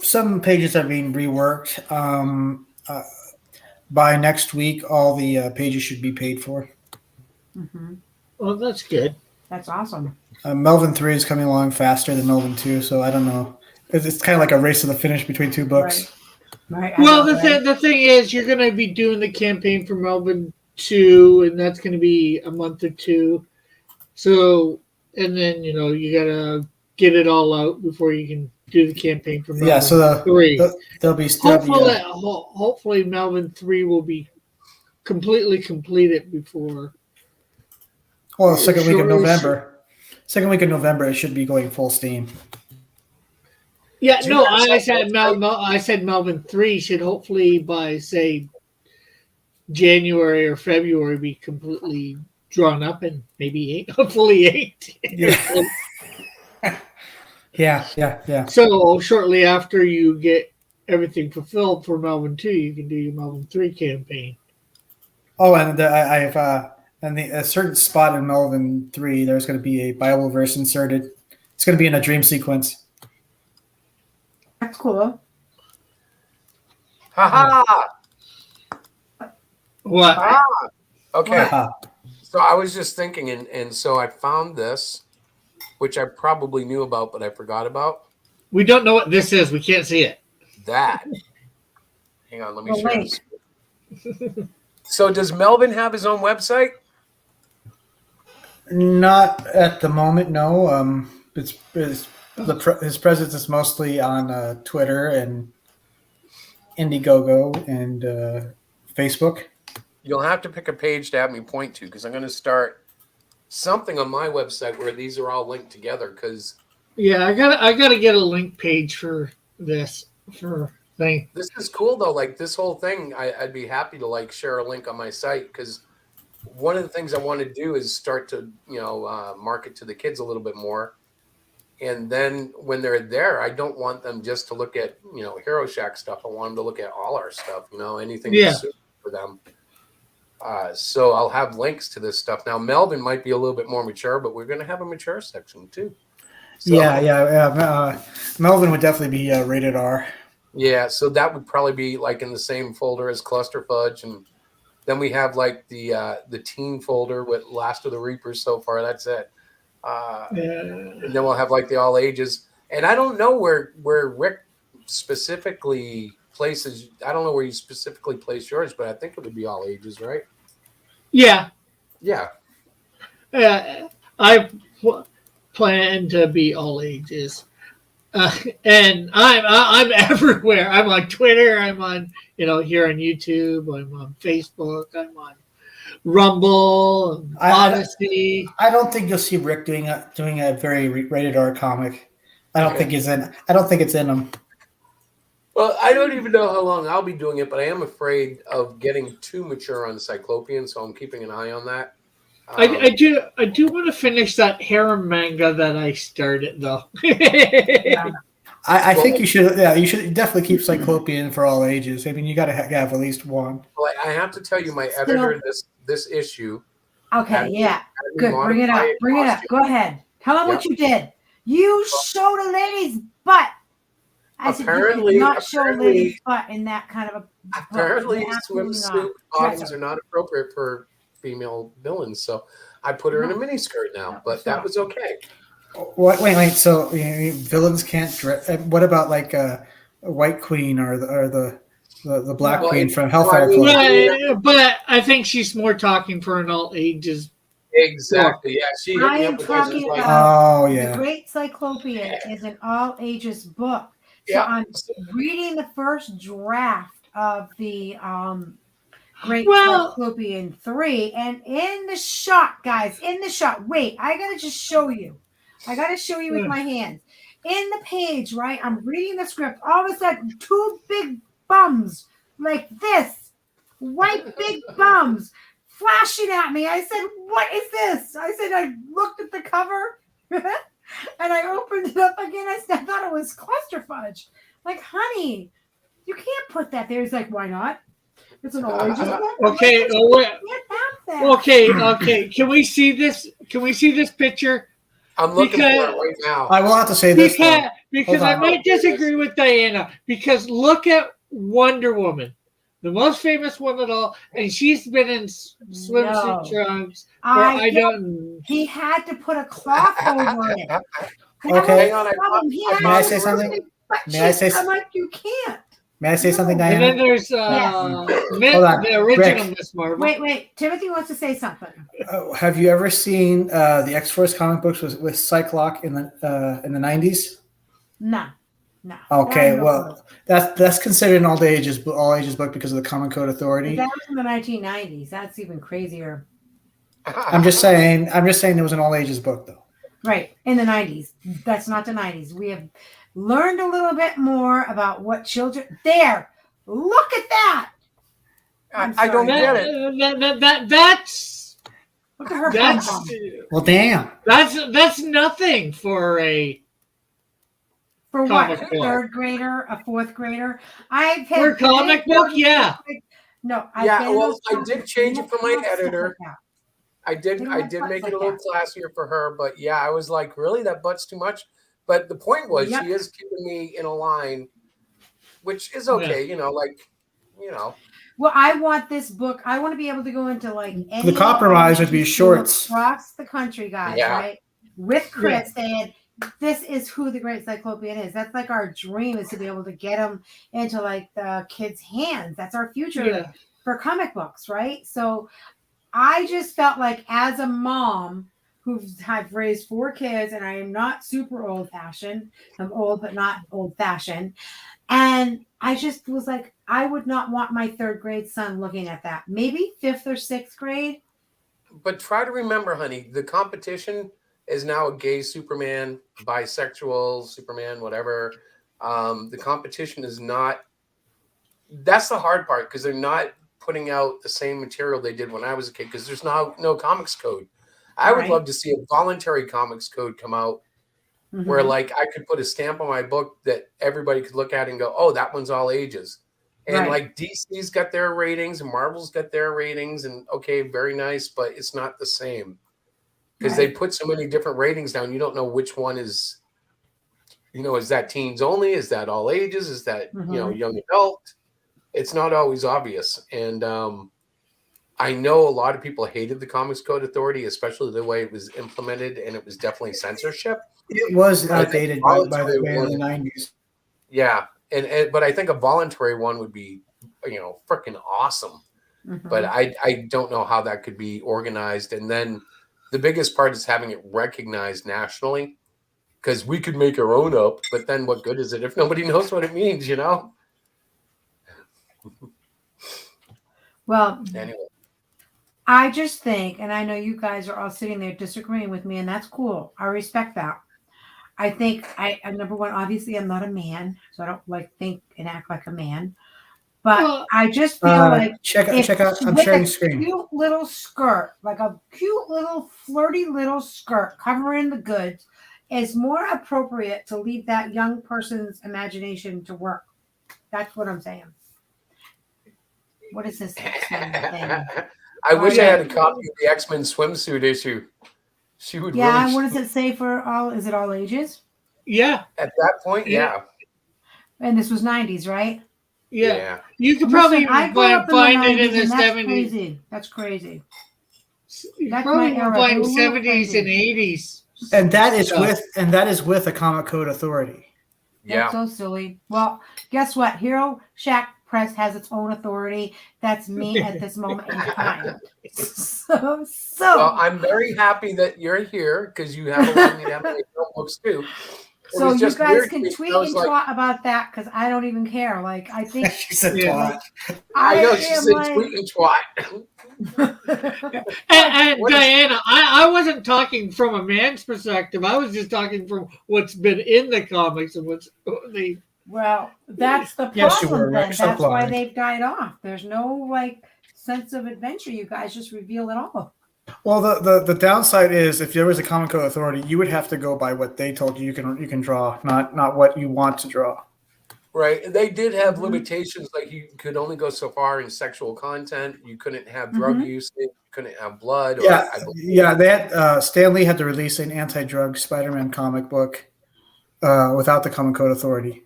Some pages are being reworked. By next week, all the pages should be paid for. Mm-hmm. Well, that's good. That's awesome. Melvin 3 is coming along faster than Melvin 2, so I don't know. It's kind of like a race to the finish between two books. Right. Well, the thing is, you're going to be doing the campaign for Melvin 2, and that's going to be a month or two. So, and then, you got to get it all out before you can do the campaign for Melvin Yeah, so 3. there'll be Hopefully Melvin 3 will be completely completed before. Well, second week of November. Second week of November, it should be going full steam. Yeah, no, I said Melvin 3 should hopefully by say January or February be completely drawn up and maybe hopefully 8. Yeah. So shortly after you get everything fulfilled for Melvin 2, you can do your Melvin 3 campaign. Oh, and I've a certain spot in Melvin 3, there's going to be a Bible verse inserted. It's going to be in a dream sequence. That's cool. Ha What? ha! Okay. So I was just thinking, and so I found this, which I probably knew about, but I forgot about. We don't know what this is. We can't see it. That. Hang on, let me show you. So does Melvin have his own website? Not at the moment, no. His presence is mostly on Twitter and Indiegogo and Facebook. You'll have to pick a page to have me point to, because I'm going to start something on my website where these are all linked together. Because I gotta get a link page for this thing. This is cool though. Like this whole thing, I'd be happy to like share a link on my site, because one of the things I want to do is start to market to the kids a little bit more. And then when they're there, I don't want them just to look at Hero Shack stuff. I want them to look at all our stuff. Anything that's suitable for them. So I'll have links to this stuff. Now Melvin might be a little bit more mature, but we're going to have a mature section too. So, Melvin would definitely be rated R. Yeah, so that would probably be like in the same folder as Cluster Fudge, and then we have like the teen folder with Last of the Reapers. So far, that's it. And then we'll have like the all ages. And I don't know where Rick specifically places. I don't know where you specifically place yours, but I think it would be all ages, right? Yeah. I plan to be all ages, and I'm everywhere. I'm on Twitter. I'm on here on YouTube. I'm on Facebook. I'm on Rumble, Odyssey. I don't think you'll see Rick doing a very rated R comic. I don't think it's in him. Well, I don't even know how long I'll be doing it, but I am afraid of getting too mature on Cyclopean, so I'm keeping an eye on that. I do want to finish that harem manga that I started though. I think you should. Yeah, you should definitely keep Cyclopean for all ages. I mean, you got to have at least one. Well, I have to tell you, my editor this issue. Okay, good. Bring it up. Go ahead. Tell them what you did. You showed a lady's butt. I said you did not show a lady's butt in that kind of a. Apparently, swimsuit bottoms are not appropriate for female villains, so I put her in a miniskirt now. But that was okay. Wait. So villains can't dress. What about like a White Queen or the Black Queen from Hellfire Club? But I think she's more talking for an all ages. Exactly. Yeah, she. I am talking about the Great Cyclopean is an all ages book. So I'm reading the first draft of the Great Cyclopean 3, and in the shot, guys, wait, I gotta just show you. I gotta show you with my hands. In the page, right? I'm reading the script. All of a sudden, two big bums like this, white big bums, flashing at me. I said, "What is this?" I said, I looked at the cover. And I opened it up again. I thought it was Cluster Fudge. Like, honey, you can't put that there. He's like, why not? It's an all ages book. Okay. Okay. Can we see this? Can we see this picture? I'm looking for it right now. I will have to say this because I might disagree with Diana. Because look at Wonder Woman, the most famous one of all, and she's been in swimsuit trunks. He had to put a cloth over it. Okay. Hang on. May I say something? I'm like, you can't. May I say something, And Diana? then there's Hold on, the original Rick. Miss Marvel. Wait. Timothy wants to say something. Have you ever seen the X-Force comic books with Cyclops in the 90s? No. Okay, well, that's considered an all ages book because of the Comic Code Authority. But that was in the 1990s. That's even crazier. I'm just saying it was an all ages book though. Right, in the 90s. That's not the 90s. We have learned a little bit more about what children. There, look at that. I don't get it. That's look at her. That's well, damn. That's nothing for a. For what? comic A book. third grader, a fourth grader. I've had For a comic book, yeah. No, I did change it for my editor. I did They don't have make butts it a like little classier for her, but yeah, I was like, really, that butt's too much. But the point was, Yep. she is keeping me in a line, which is okay, Well, I want this book. I want to be able to go into like any The compromise would be shorts. across the country, guys. Yeah. Right? With Chris saying, "This is who the Great Cyclopean is." That's like our dream, is to be able to get them into like the kids' hands. That's our future Yeah. for comic books, right? So, I just felt like as a mom I've raised 4 kids, and I am not super old-fashioned. I'm old, but not old-fashioned. And I just was like, I would not want my 3rd grade son looking at that. Maybe 5th or 6th grade. But try to remember, honey, the competition is now a gay Superman, bisexual Superman, whatever. The competition is not. That's the hard part, because they're not putting out the same material they did when I was a kid, because there's no comics code. I would Right. love to see a voluntary comics code come out where Mhm. like I could put a stamp on my book that everybody could look at and go, oh, that one's all ages. And Right. like DC's got their ratings and Marvel's got their ratings, and okay, very nice, but it's not the same. Because they Right. put so many different ratings down, you don't know which one is, is that teens only? Is that all ages? Is that, Mhm. young adult? It's not always obvious. And I know a lot of people hated the Comics Code Authority, especially the way it was implemented, and it was definitely censorship. It was But I think outdated by the voluntary way in the one- 90s. Yeah, and but I think a voluntary one would be, freaking awesome. But Mhm. I don't know how that could be organized. And then the biggest part is having it recognized nationally, because we could make our own up, but then what good is it if nobody knows what it means, Well, Anyway. I just think, and I know you guys are all sitting there disagreeing with me, and that's cool. I respect that. I think I'm number one, obviously I'm not a man, so I don't think and act like a man. But Well, I just feel like check out. I'm with sharing a screen. cute little skirt, like a cute little flirty little skirt covering the goods, is more appropriate to leave that young person's imagination to work. That's what I'm saying. What is this X-Men thing? I wish I yeah. had a copy of the X-Men swimsuit issue. She would Yeah, really. what does it say for all? Is it all ages? Yeah. At that point, yeah. And this was 90s, right? Yeah. You could probably Listen, I even grew up find the it in 90s, the and that's 70s. crazy. That's crazy. You That's probably my will era. find They were 70s crazy. and 80s. And that is stuff. with a Comic Code Authority. That's so silly. Well, guess what? Hero Shack Press has its own authority. That's me at this moment in time. So Well, I'm very happy that you're here, because you have a lot of anime notebooks too. It so was you just guys weird can to me. tweet I was and like, twat about that, because I don't even care. Like, I think She said Yeah. twat. I know she am said like- tweet and twat. And What is- Diana, I wasn't talking from a man's perspective. I was just talking from what's been in the comics and what's the. Well, that's the problem. Yes, you were, then. Rick. That's why Sublime. they've died off. There's no sense of adventure. You guys just reveal it all. Well, the downside is if there was a Comic Code Authority, you would have to go by what they told you can draw, not what you want to draw. Right. And they did have Mm-hmm. limitations, like you could only go so far in sexual content. You couldn't have drug Mm-hmm. use. You couldn't have blood. Yeah, I believe- yeah. They had Stan Lee had to release an anti-drug Spider-Man comic book without the Comic Code Authority.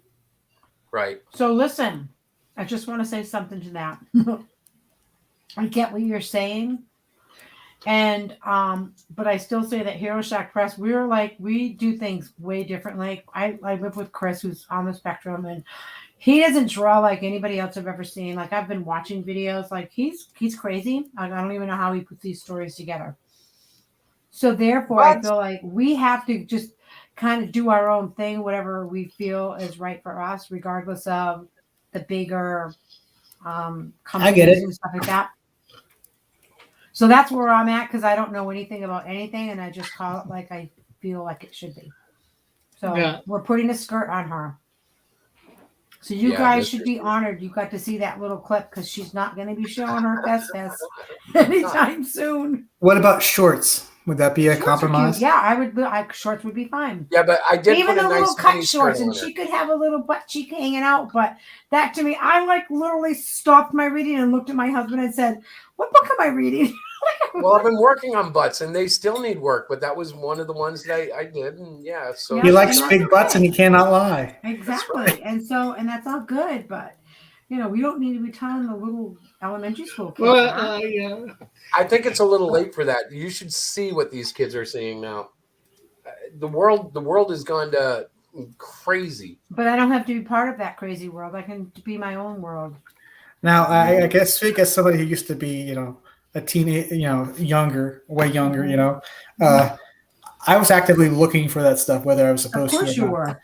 Right. So listen, I just want to say something to that. I get what you're saying. And but I still say that Hero Shack Press, we do things way differently. I live with Chris, who's on the spectrum, and He doesn't draw like anybody else I've ever seen. Like I've been watching videos. Like he's crazy. I don't even know how he puts these stories together. So therefore, I feel like we have to just kind of do our own thing, whatever we feel is right for us, regardless of the bigger companies get it. and stuff like that. So that's where I'm at because I don't know anything about anything, and I just call it like I feel like it should be. So we're putting a skirt on her. So you guys should be honored. You got to see that little clip because she's not going to be showing her fest anytime soon. What about shorts? Would that be a Shorts are compromise? cute. Yeah, I would. Shorts would be fine. Yeah, but I did Even put a the nice little cut mini shorts, skirt and on she it. could have a little butt cheek hanging out. But that to me, I like literally stopped my reading and looked at my husband and said, "What book am I reading?" Well, I've been working on butts, and they still need work. But that was one of the ones that I did, and so He likes big butts, and he cannot lie. Exactly, and that's all good. But we don't need to be telling the little elementary school kids. that. I think it's a little late for that. You should see what these kids are seeing now. The world has gone to crazy. But I don't have to be part of that crazy world. I can be my own world. Now, I guess speak as somebody who used to be, a teenage, younger, way younger, I was actively looking for that stuff, whether I was supposed to. Of course you were.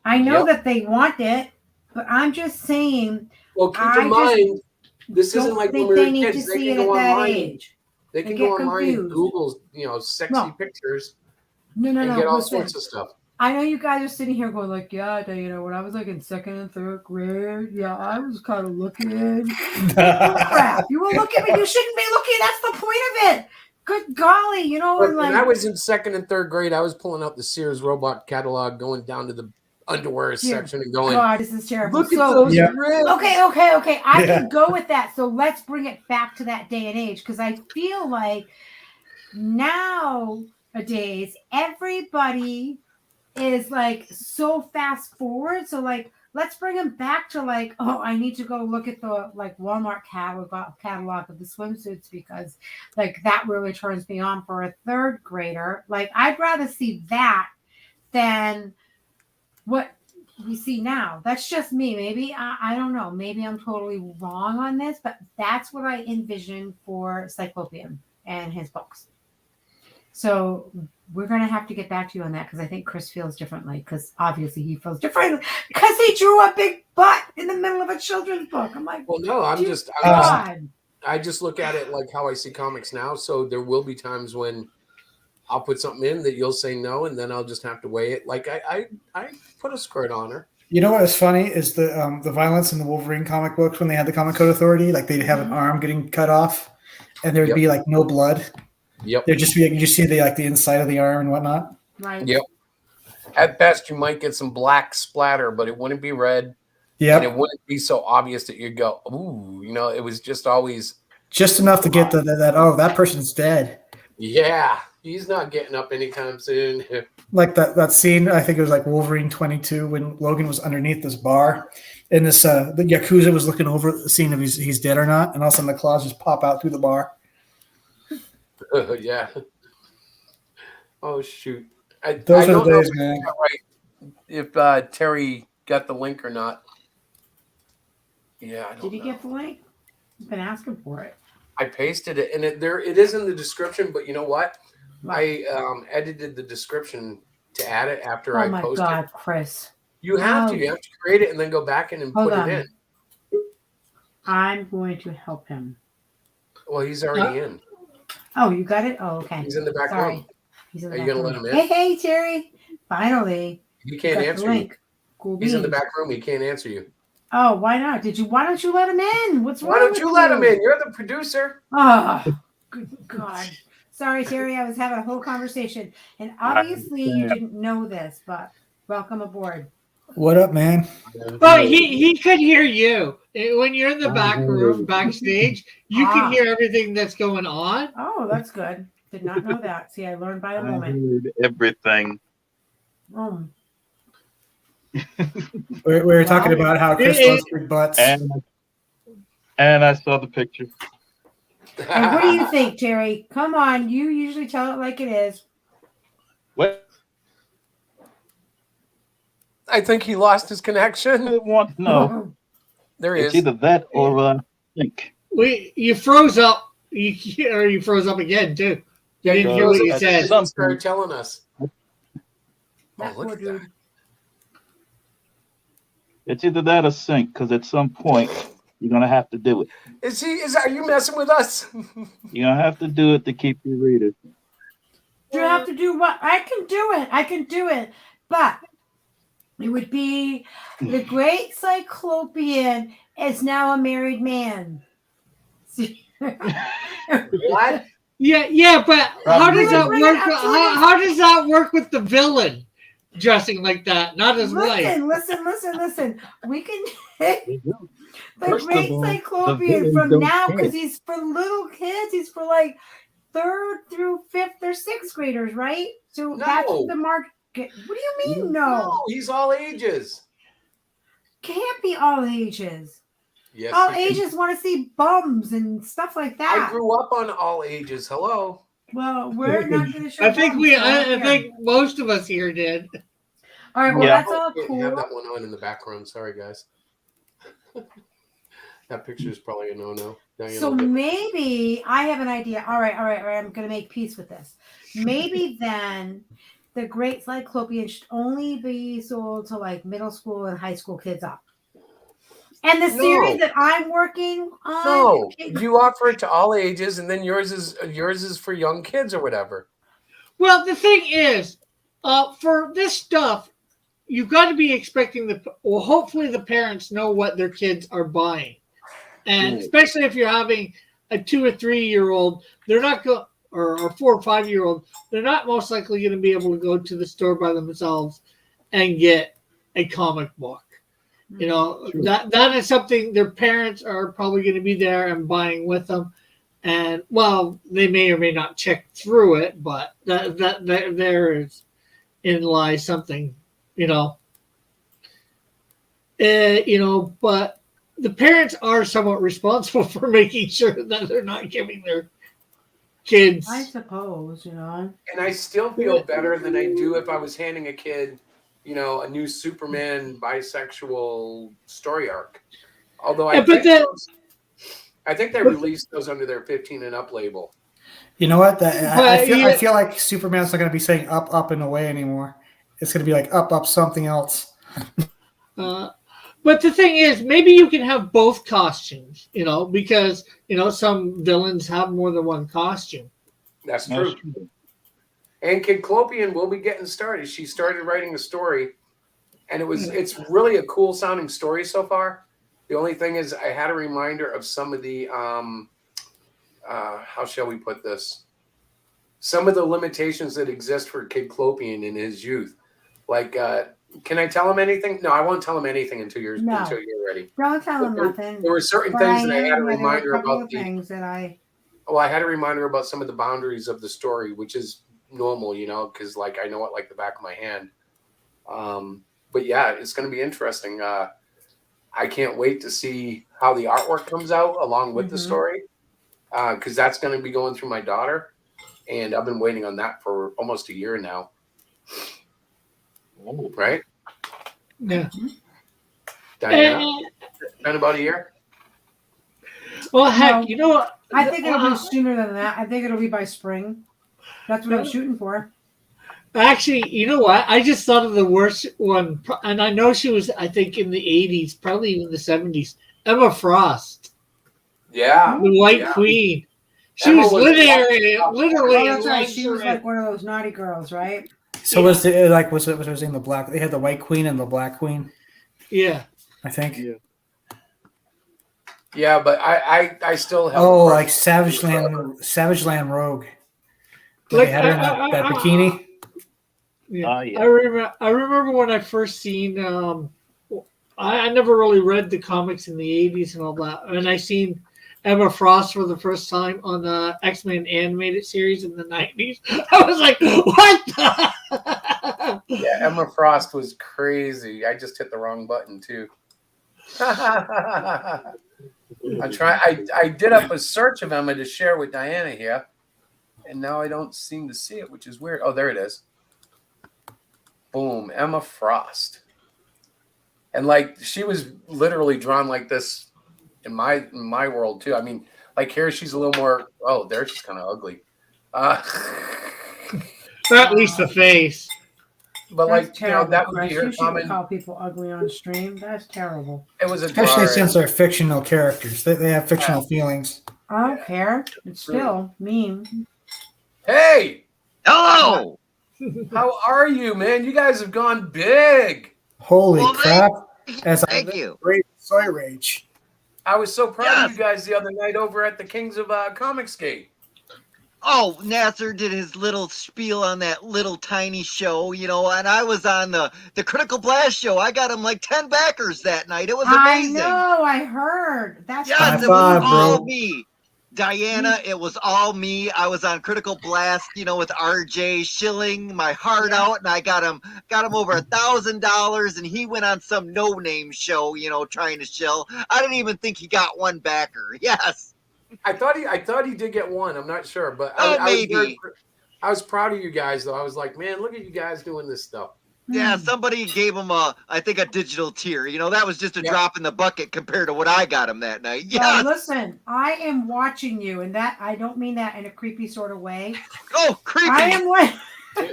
I know that they want it, but I'm just saying. Well, keep in mind, this isn't like when we were kids. They can go online. They can go online and Google, sexy pictures. No, and get all listen. sorts of stuff. I know you guys are sitting here going like, when I was like in 2nd and 3rd grade, I was kind of looking. Crap, you were looking, but you shouldn't be looking. That's the point of it. Good golly, When I was in 2nd and 3rd grade, I was pulling out the Sears robot catalog, going down to the underwear section and going, God, this is terrible. Look at those ribs. Okay. I can go with that. So let's bring it back to that day and age because I feel like nowadays everybody is like so fast forward. So like, let's bring them back to like, I need to go look at the like Walmart catalog of the swimsuits because like that really turns me on for a 3rd grader. Like I'd rather see that than what we see now. That's just me. Maybe I don't know. Maybe I'm totally wrong on this, but that's what I envision for Cyclopean and his books. So we're going to have to get back to you on that because I think Chris feels differently because obviously he feels different because he drew a big butt in the middle of a children's book. I'm like, well, no, I just look at it like how I see comics now. So there will be times when I'll put something in that you'll say no, and then I'll just have to weigh it. Like I put a skirt on her. You know what is funny is the violence in the Wolverine comic books when they had the Comic Code Authority, like they'd have an arm getting cut off, and there would be like no blood. Yep. There'd just be you just see the inside of the arm and whatnot. Right. Yep. At best, you might get some black splatter, but it wouldn't be red. Yeah. And it wouldn't be so obvious that you'd go, ooh, it was just always just enough to get that person's dead. Yeah. He's not getting up anytime soon. Like that scene, I think it was like Wolverine 22 when Logan was underneath this bar, and the Yakuza was looking over the scene if he's dead or not, and all of a sudden the claws just pop out through the bar. Yeah. Oh shoot! Those are the days, man. Right. If Terry got the link or not? Yeah. Did he get the link? I've been asking for it. I pasted it, and it is in the description. But you know what? I edited the description to add it after I posted. Oh my God, Chris! You have to create it and then go back in and put it in. I'm going to help him. Well, he's already in. Oh, you got it? Oh, okay. He's in the back room. He's in the the Are back you going to room. let him in? Hey, Terry! Finally, he can't answer you. Cool He's in the back room. He can't answer you. Oh, why not? Why don't you let him in? What's wrong? Why don't you let him in? You're the producer. Oh, good God. Sorry, Terry. I was having a whole conversation. And obviously you didn't know this, but welcome aboard. What up, man? But he could hear you. When you're in the back room, backstage, you can hear everything that's going on. Oh, that's good. Did not know that. See, I learned by the moment. Everything. We were talking about how Chris loves big butts. And I saw the picture. And what do you think, Terry? Come on, you usually tell it like it is. What? I think he lost his connection. No. There he It's is. either that or think. You froze up. You froze up again too. You didn't hear what you said. He started telling us. Oh, look at that. It's either that or sync, because at some point you're gonna have to do it. Are you messing with us? You're gonna have to do it to keep your readers. You have to do what? I can do it. But it would be the great Cyclopean is now a married man. What? Yeah, but how does that work? How does that work with the villain dressing like that? Not his wife. Listen. We can the First great of all, the Cyclopean villain from don't now, care. because he's for little kids. He's for like 3rd through 5th or 6th graders, right? So that's the market. What do you mean no? He's all ages. Can't be all ages. Yes, all it can. ages want to see bums and stuff like that. I grew up on all ages. Hello. Well, we're not going to show. I think bums, so I care. think most of us here did. All right, well, that's all You cool. have that one on in the background. Sorry, guys. That picture is probably a no-no. So maybe I have an idea. All right. I'm going to make peace with this. Maybe then the Great Cyclopean should only be sold to like middle school and high school kids up. And the series that I'm working on, No, you offer it to all ages, and then yours is for young kids or whatever. Well, the thing is, for this stuff, you've got to be expecting hopefully the parents know what their kids are buying. And especially if you're having a 2 or 3 year old, they're not or a 4 or 5 year old, they're not most likely going to be able to go to the store by themselves and get a comic book. You know, that is something their parents are probably going to be there and buying with them. And well, they may or may not check through it, but that there is in lies something, but the parents are somewhat responsible for making sure that they're not giving their kids. I suppose, And I still feel better than I do if I was handing a kid, a new Superman bisexual story arc. Although I think they released those under their 15 and up label. You know what? I feel like Superman's not going to be saying up, up, and away anymore. It's going to be like up, up, something else. But the thing is, maybe you can have both costumes, because, some villains have more than one costume. That's true. And Kidclopian will be getting started. She started writing the story, and it's really a cool sounding story so far. The only thing is I had a reminder of some of the, how shall we put this? Some of the limitations that exist for Kidclopian in his youth. Like, can I tell him anything? No, I won't tell him anything until you're ready. Don't tell him nothing. There were certain things that I had a reminder about. I had a reminder about some of the boundaries of the story, which is normal, because like I know it like the back of my hand. But yeah, it's going to be interesting. I can't wait to see how the artwork comes out along with the story, because that's going to be going through my daughter, and I've been waiting on that for almost a year now. Right? Yeah. Diana, been about a year. Well, heck, you know what? I think it'll be sooner than that. I think it'll be by spring. That's what I'm shooting for. Actually, you know what? I just thought of the worst one, and I know she was, I think, in the 80s, probably even the 70s. Emma Frost. Yeah. The White Queen. She Emma was literally that's right. She was like one of those naughty girls, right? So was it like was it in the black? They had the White Queen and the Black Queen. Yeah, I think. Yeah, but I still have. Oh, like Savage Land Rogue. Like, they had her in that bikini. Yeah. I remember when I first seen. I never really read the comics in the 80s and all that, and I seen Emma Frost for the first time on the X-Men animated series in the 90s. I was like, what the? Yeah, Emma Frost was crazy. I just hit the wrong button, too. I did up a search of Emma to share with Diana here, and now I don't seem to see it, which is weird. Oh, there it is. Boom, Emma Frost. And like she was literally drawn like this in my world too. I mean, like here she's a little more. Oh, there she's kind of ugly. Or at least the face. But That's like terrible, that would Chris. be her You shouldn't common. call people ugly on stream. That's terrible. It was a Especially since they're fictional characters. They have fictional feelings. I don't care. It's still mean. Hey, hello. How are you, man? You guys have gone big. Holy crap. As thank you. Great Soy Rage. I was so proud of you guys the other night over at the Kings of Comicsgate. Oh, Nasser did his little spiel on that little tiny show, and I was on the Critical Blast show. I got him like 10 backers that night. It was amazing. I know, I heard. That's Yes, it was all me. Diana, it was all me. I was on Critical Blast, with RJ shilling my heart out, and I got him over $1,000, and he went on some no-name show, trying to shill. I didn't even think he got one backer. Yes. I thought he did get one. I'm not sure, but maybe. I was proud of you guys, though. I was like, man, look at you guys doing this stuff. Yeah, somebody gave him I think a digital tier. That was just a drop in the bucket compared to what I got him that night. Yeah. Listen, I am watching you, and that I don't mean that in a creepy sort of way. Oh, creepy! I am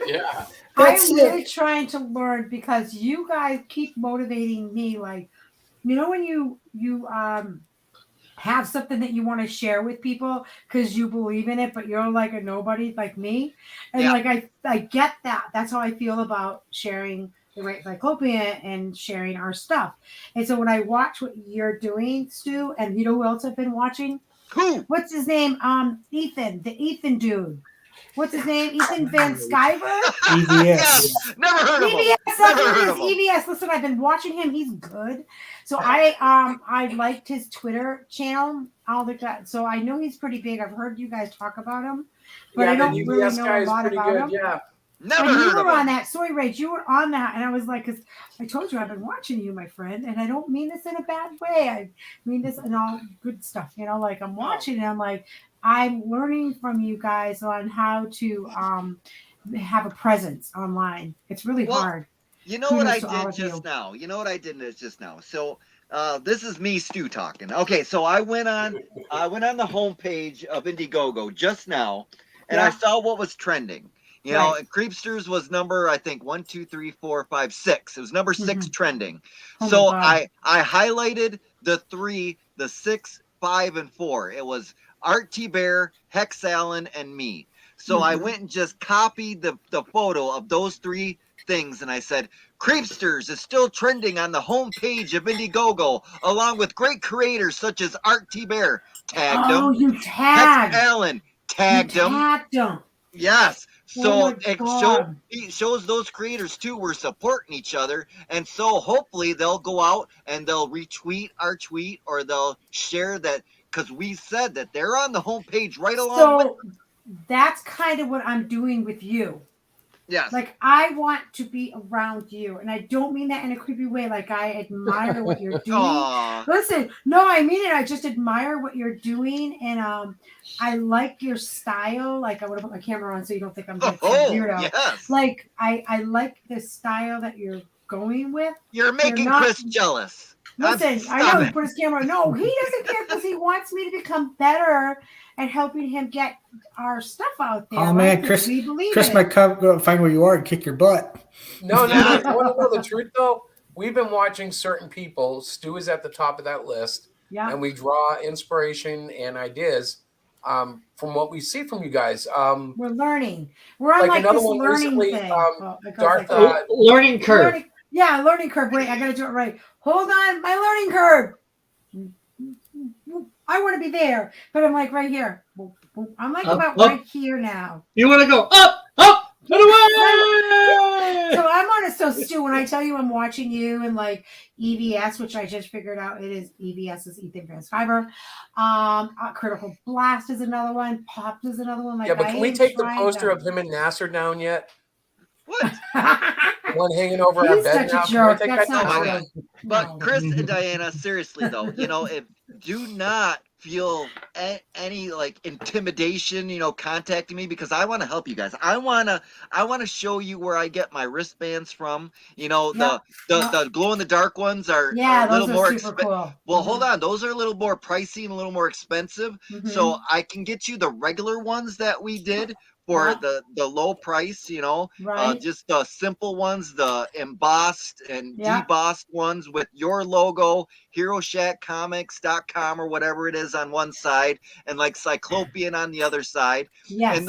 yeah. I'm really trying to learn because you guys keep motivating me. Like, when you have something that you want to share with people because you believe in it, but you're like a nobody like me. And like, I get that. That's how I feel about sharing the Right Cyclopean and sharing our stuff. And so when I watch what you're doing, Stu, and you know who else I've been watching? Who? What's his name? Ethan, the Ethan dude. What's his name? Ethan Van Sciver? EVS. Never heard of him. EVS, Never heard of him. EVS. Listen, I've been watching him. He's good. So I liked his Twitter channel. So I know he's pretty big. I've heard you guys talk about him, but I don't really know a lot about him. Yeah. Never and heard you of were him. on that Soy Rage. You were on that, and I was like, because I told you I've been watching you, my friend, and I don't mean this in a bad way. I mean this in all good stuff. Like I'm watching, and I'm like, I'm learning from you guys on how to have a presence online. It's really hard. You know what I did just now? So this is me, Stu, talking. Okay, so I went on the homepage of Indiegogo just now, and I saw what was trending. And Creepsters was number, I think, 1, 2, 3, 4, 5, 6. It was number 6 trending. So I highlighted the 3, the 6, 5, and 4. It was Art T. Bear, Hex Allen, and me. So I went and just copied the photo of those 3 things, and I said, Creepsters is still trending on the homepage of Indiegogo, along with great creators such as Art T. Bear. Tagged him. Oh, you tagged. Hex Allen tagged him. Yes. So it shows those creators too were supporting each other, and so hopefully they'll go out and they'll retweet our tweet or they'll share that because we said that they're on the homepage right along with. So that's kind of what I'm doing with you. Yes. Like I want to be around you, and I don't mean that in a creepy way. Like I admire what you're doing. Aww. Listen, no, I mean it. I just admire what you're doing, and I like your style. Like I want to put my camera on so you don't think I'm like some weirdo. Yes. Like I like the style that you're going with. You're making Chris jealous. Listen, I know he put his camera on. No, he doesn't care because he wants me to become better at helping him get our stuff out there. Oh man, right? Chris Chris might come go find where you are and kick your butt. No, I want to know the truth though. We've been watching certain people. Stu is at the top of that list. Yeah. And we draw inspiration and ideas from what we see from you guys. We're learning. We're on like another this one learning recently, thing. Darth, learning curve. Learning curve. Wait, I got to do it right. Hold on, my learning curve. I want to be there, but I'm like right here. I'm like about right here now. You want to go up, and away. So I'm on it. So Stu, when I tell you I'm watching you and like EVS, which I just figured out it is EVS is Ethan Van Sciver. Critical Blast is another one. Pops is another one. Like, yeah, but can we take the poster of him and Nasser down yet? What? One hanging over our bed now. Jerk. That's not But Chris and Diana, seriously though, do not feel any like intimidation, contacting me, because I want to help you guys. I want to show you where I get my wristbands from. The glow in the dark ones are a little more super cool. Well, hold on, those are a little more pricey and a little more expensive. So I can get you the regular ones that we did for the low price, Right. just the simple ones, the embossed and debossed ones with your logo, HeroShackComics.com or whatever it is on one side, and like Cyclopean on the other side. Yes.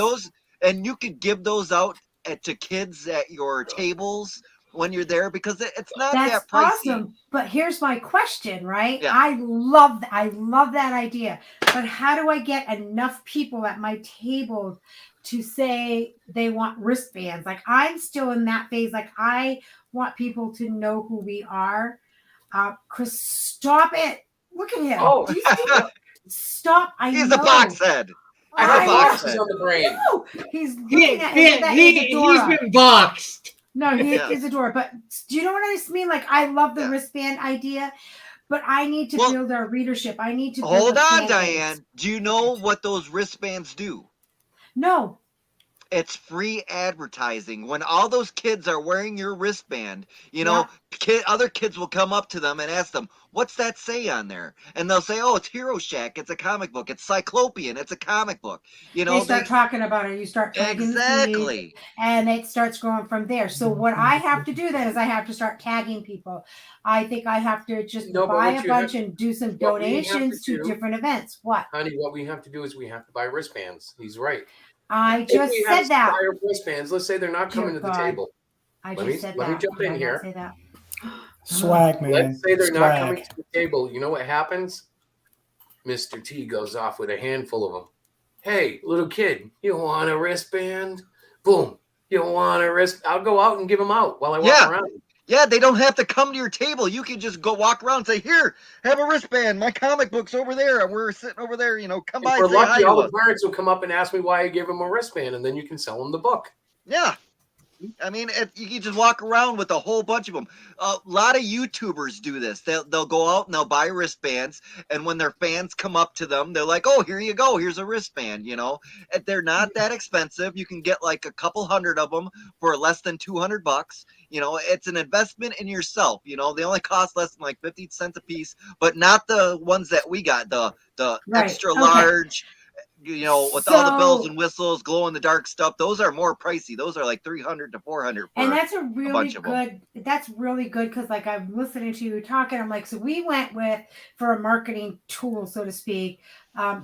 And you could give those out to kids at your tables when you're there, because it's not that pricey. Awesome. But here's my question, right? Yeah. I love that idea. But how do I get enough people at my table to say they want wristbands? Like, I'm still in that phase. Like, I want people to know who we are. Chris, stop it. Look at him. Oh. Do you see it? Stop. He's a box head. I have boxes on the brain. No, he's looking at he's been boxed. No, he is Adora. But do you know what I mean? Like, I love the wristband idea, but I need to build our readership. I need to build hold a on, fan base. Diane. Do you know what those wristbands do? No. It's free advertising. When all those kids are wearing your wristband, other kids will come up to them and ask them, what's that say on there? And they'll say, oh, it's Hero Shack. It's a comic book. It's Cyclopean. It's a comic book. They start talking about it. You start tagging exactly, the and it starts growing from there. So what I have to do then is I have to start tagging people. I think I have to just buy a bunch and do some donations to different events. What? Honey, what we have to do is we have to buy wristbands. He's right. I just said that. Buy wristbands. Let's say they're not coming to the table. Let me jump in here. Say that. Swag, man. Let's say they're not Swag. coming to the table. You know what happens? Mr. T goes off with a handful of them. Hey, little kid, you want a wristband? Boom. You want a wrist? I'll go out and give them out while I walk around. Yeah, they don't have to come to your table. You can just go walk around and say, here, have a wristband. My comic book's over there. We're sitting over there. Come by and say hi to all us. the parents will come up and ask me why I gave them a wristband, and then you can sell them the book. Yeah. I mean, you can just walk around with a whole bunch of them. A lot of YouTubers do this. They'll go out and they'll buy wristbands, and when their fans come up to them, they're like, oh, here you go. Here's a wristband, And they're not that expensive. You can get like a couple hundred of them for less than $200. It's an investment in yourself. They only cost less than like 50 cents a piece, but not the ones that we got, the extra large, with all the bells and whistles, glow in the dark stuff. Those are more pricey. Those are like $300 to $400. And that's that's really good because like I'm listening to you talking. I'm like, so we went for a marketing tool, so to speak,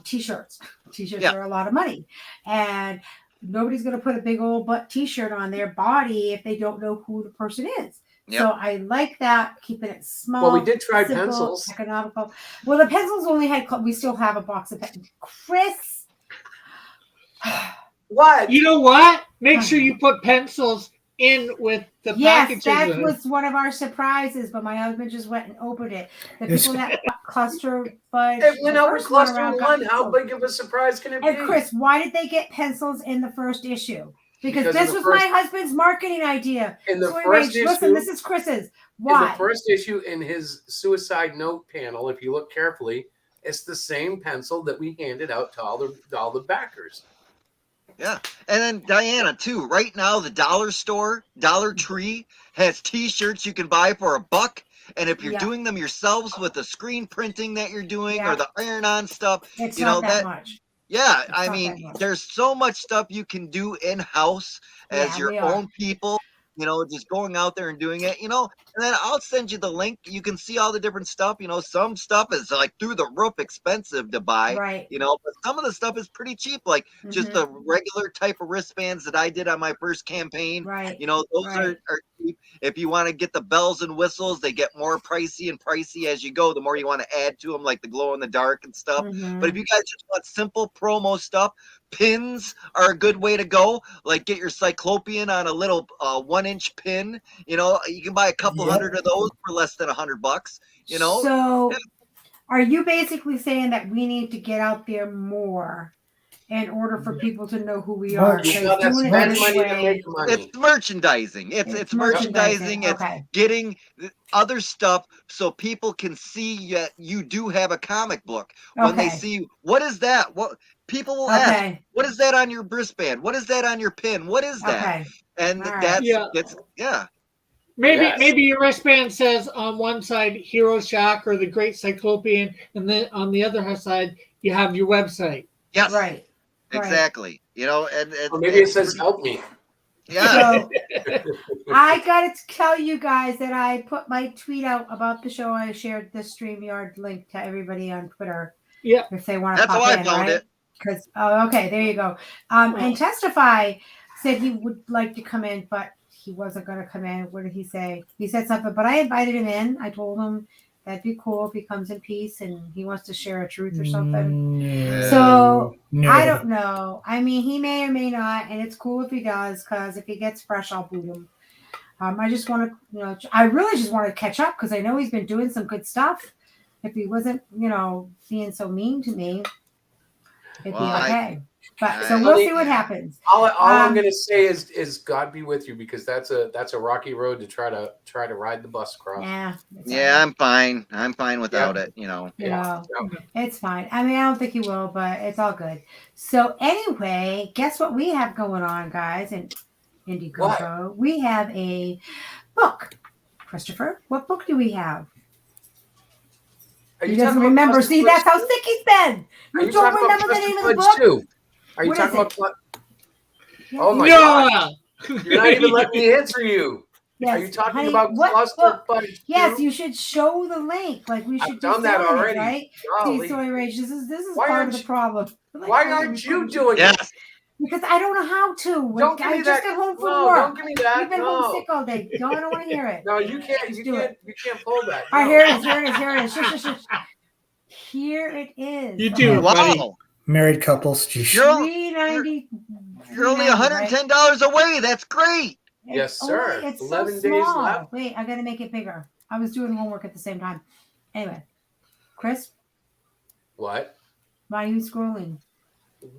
t-shirts. T-shirts are a lot of money. And nobody's going to put a big old butt t-shirt on their body if they don't know who the person is. Yep. So I like that, keeping it small. Well, we did try simple, pencils. Economical. Well, the pencils only we still have a box of pencils. Chris. What? You know what? Make sure you put pencils in with the packaging. Yes, that was one of our surprises, but my husband just went and opened it. The people that cluster fudge. It went over cluster one. How big of a surprise can it be? And Chris, why did they get pencils in the first issue? Because this was my husband's marketing idea. In the first issue, listen, this is Chris's. Why? In the first issue, in his suicide note panel, if you look carefully, it's the same pencil that we handed out to all the backers. Yeah. And then Diana, too. Right now, the dollar store, Dollar Tree, has T-shirts you can buy for $1. And if you're doing them yourselves with the screen printing that you're doing or the iron-on stuff, it's not that much. Yeah, I mean, there's so much stuff you can do in-house as your own people. Just going out there and doing it, and then I'll send you the link. You can see all the different stuff. Some stuff is like through the roof expensive to buy, right? But some of the stuff is pretty cheap, like just the regular type of wristbands that I did on my first campaign. Right. Those are cheap. If you want to get the bells and whistles, they get more pricey and pricey as you go. The more you want to add to them, like the glow in the dark and stuff. But if you guys just want simple promo stuff, pins are a good way to go. Like get your Cyclopean on a little 1-inch pin. You can buy a couple hundred of those for less than $100. So are you basically saying that we need to get out there more in order for people to know who we Well, are. you So doing it this way- It's merchandising. It's merchandising. It's okay. getting other stuff so people can see that you do have a comic book. When they Okay. see, what is that? What people will Okay. ask, what is that on your wristband? What is that on your pin? What is that? Okay. And All right. that's Yeah. yeah. Maybe your wristband says on one side Hero Shack or the Great Cyclopean, and then on the other side you have your website. Yes. Right. Exactly. You know, and Or maybe it says "Help me." Yeah. So, I got to tell you guys that I put my tweet out about the show. I shared the StreamYard link to everybody on Twitter. Yeah. If they want to That's pop how I in, found right? it. Because okay, there you go. And Testify said he would like to come in, but he wasn't going to come in. What did he say? He said something, but I invited him in. I told him that'd be cool if he comes in peace and he wants to share a truth or something. So I don't know. I mean, he may or may not, and it's cool if he does, because if he gets fresh, I'll boot him. I just want to, I really just want to catch up because I know he's been doing some good stuff. If he wasn't, being so mean to me, it'd be okay. But so we'll see what happens. All I'm going to say is God be with you, because that's a rocky road to try to ride the bus across. Yeah. Yeah, I'm fine. I'm fine without it. It's fine. I mean, I don't think he will, but it's all good. So anyway, guess what we have going on, guys? And Indiegogo, we have a book. Christopher, what book do we have? He doesn't remember. See, that's how sick he's been. You don't remember the name of the book? Too? Are you What talking is about? it? Oh my No! God! You're not even letting me answer you. Yes, Are you talking honey, about what Cluster book? Fudge? Yes, you should show the link. Like we should I've done that selling it, already. right? Golly. See, Soy Rage, this is Why part of aren't the you- problem. Like, Why aren't you doing it? Because I don't know how to. Don't give I me just that. got home from No, work. don't give me that. You've been No. homesick all day. I don't want to hear it. No, you can't. Just You do can't. it. You can't pull that. All right, No. here it is. Here it is. Here it is. Shush, shush, shush. Here it is. You do, Okay. buddy. Married couples. Geez. You're only $110 away. That's great. Yes, sir. It's 11 so days small. left. Wait, I got to make it bigger. I was doing homework at the same time. Anyway, Chris, What? why are you scrolling?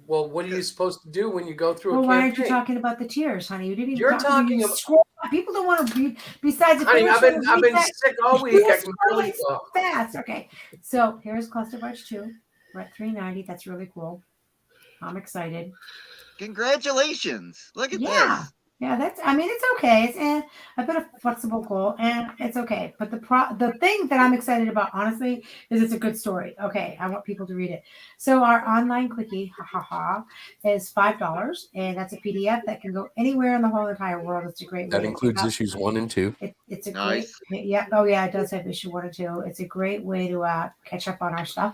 Well, what are you supposed to do when you go through Well, a why campaign? aren't you talking about the tears, honey? You didn't even You're talk talking you about- scroll. People don't want to read. Besides, if Honey, they I've were been to read that- sick all week. You're I can barely scrolling so fast. Okay, so here's Cluster Bunch 2. We're at 390. That's really cool. I'm excited. Congratulations. Look at Yeah. this. Yeah, it's okay. It's a bit of flexible goal, and it's okay. But the thing that I'm excited about, honestly, is it's a good story. Okay, I want people to read it. So our online quickie, is $5, and that's a PDF that can go anywhere in the whole entire world. It's a great way. That to includes check out- issues 1 and 2. It's a Nice. great, yeah. Oh yeah, it does have issue 1 and 2. It's a great way to catch up on our stuff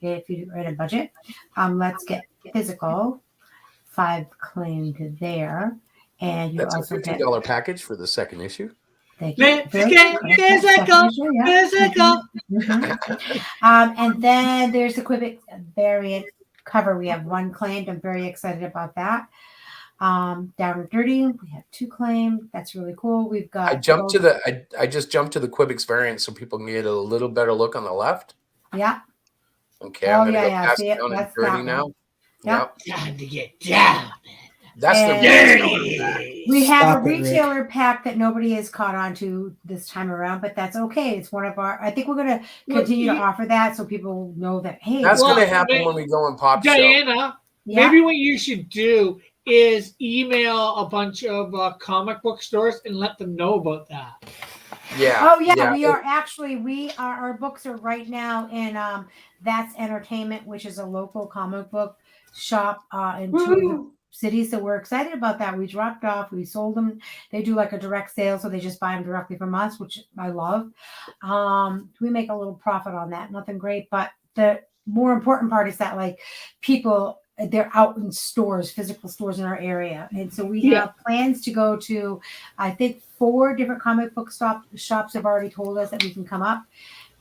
if you're in a budget. Let's get physical. 5 claimed there. And you That's a also get $50 package for the second issue. thank you. Let's Very get good. physical. Yeah. Physical. And then there's the Quibic variant cover. We have 1 claimed. I'm very excited about that. Down and Dirty, we have 2 claimed. That's really cool. We've got I just jumped to the Quibix variant so people can get a little better look on the left. Yeah. Okay, I'm gonna go yeah. past See it? down and That's dirty that now. one. Yep. Time to get down. That's And the we have Stop a it, Rick. retailer pack that nobody has caught on to this time around, but that's okay. It's one of our. I think we're going to continue to offer that so people know that. Hey, That's Well, going to happen wait, when we go on Pop Show. Diana, Yeah. maybe what you should do is email a bunch of comic book stores and let them know about that. Yeah. Oh yeah, we are actually our books are right now in That's Entertainment, which is a local comic book shop in 2 of the cities. So we're excited about that. We dropped off, we sold them. They do like a direct sale, so they just buy them directly from us, which I love. We make a little profit on that, nothing great, but the more important part is that like people, they're out in stores, physical stores in our area. And so we have plans to go to, I think 4 different comic book shops have already told us that we can come up.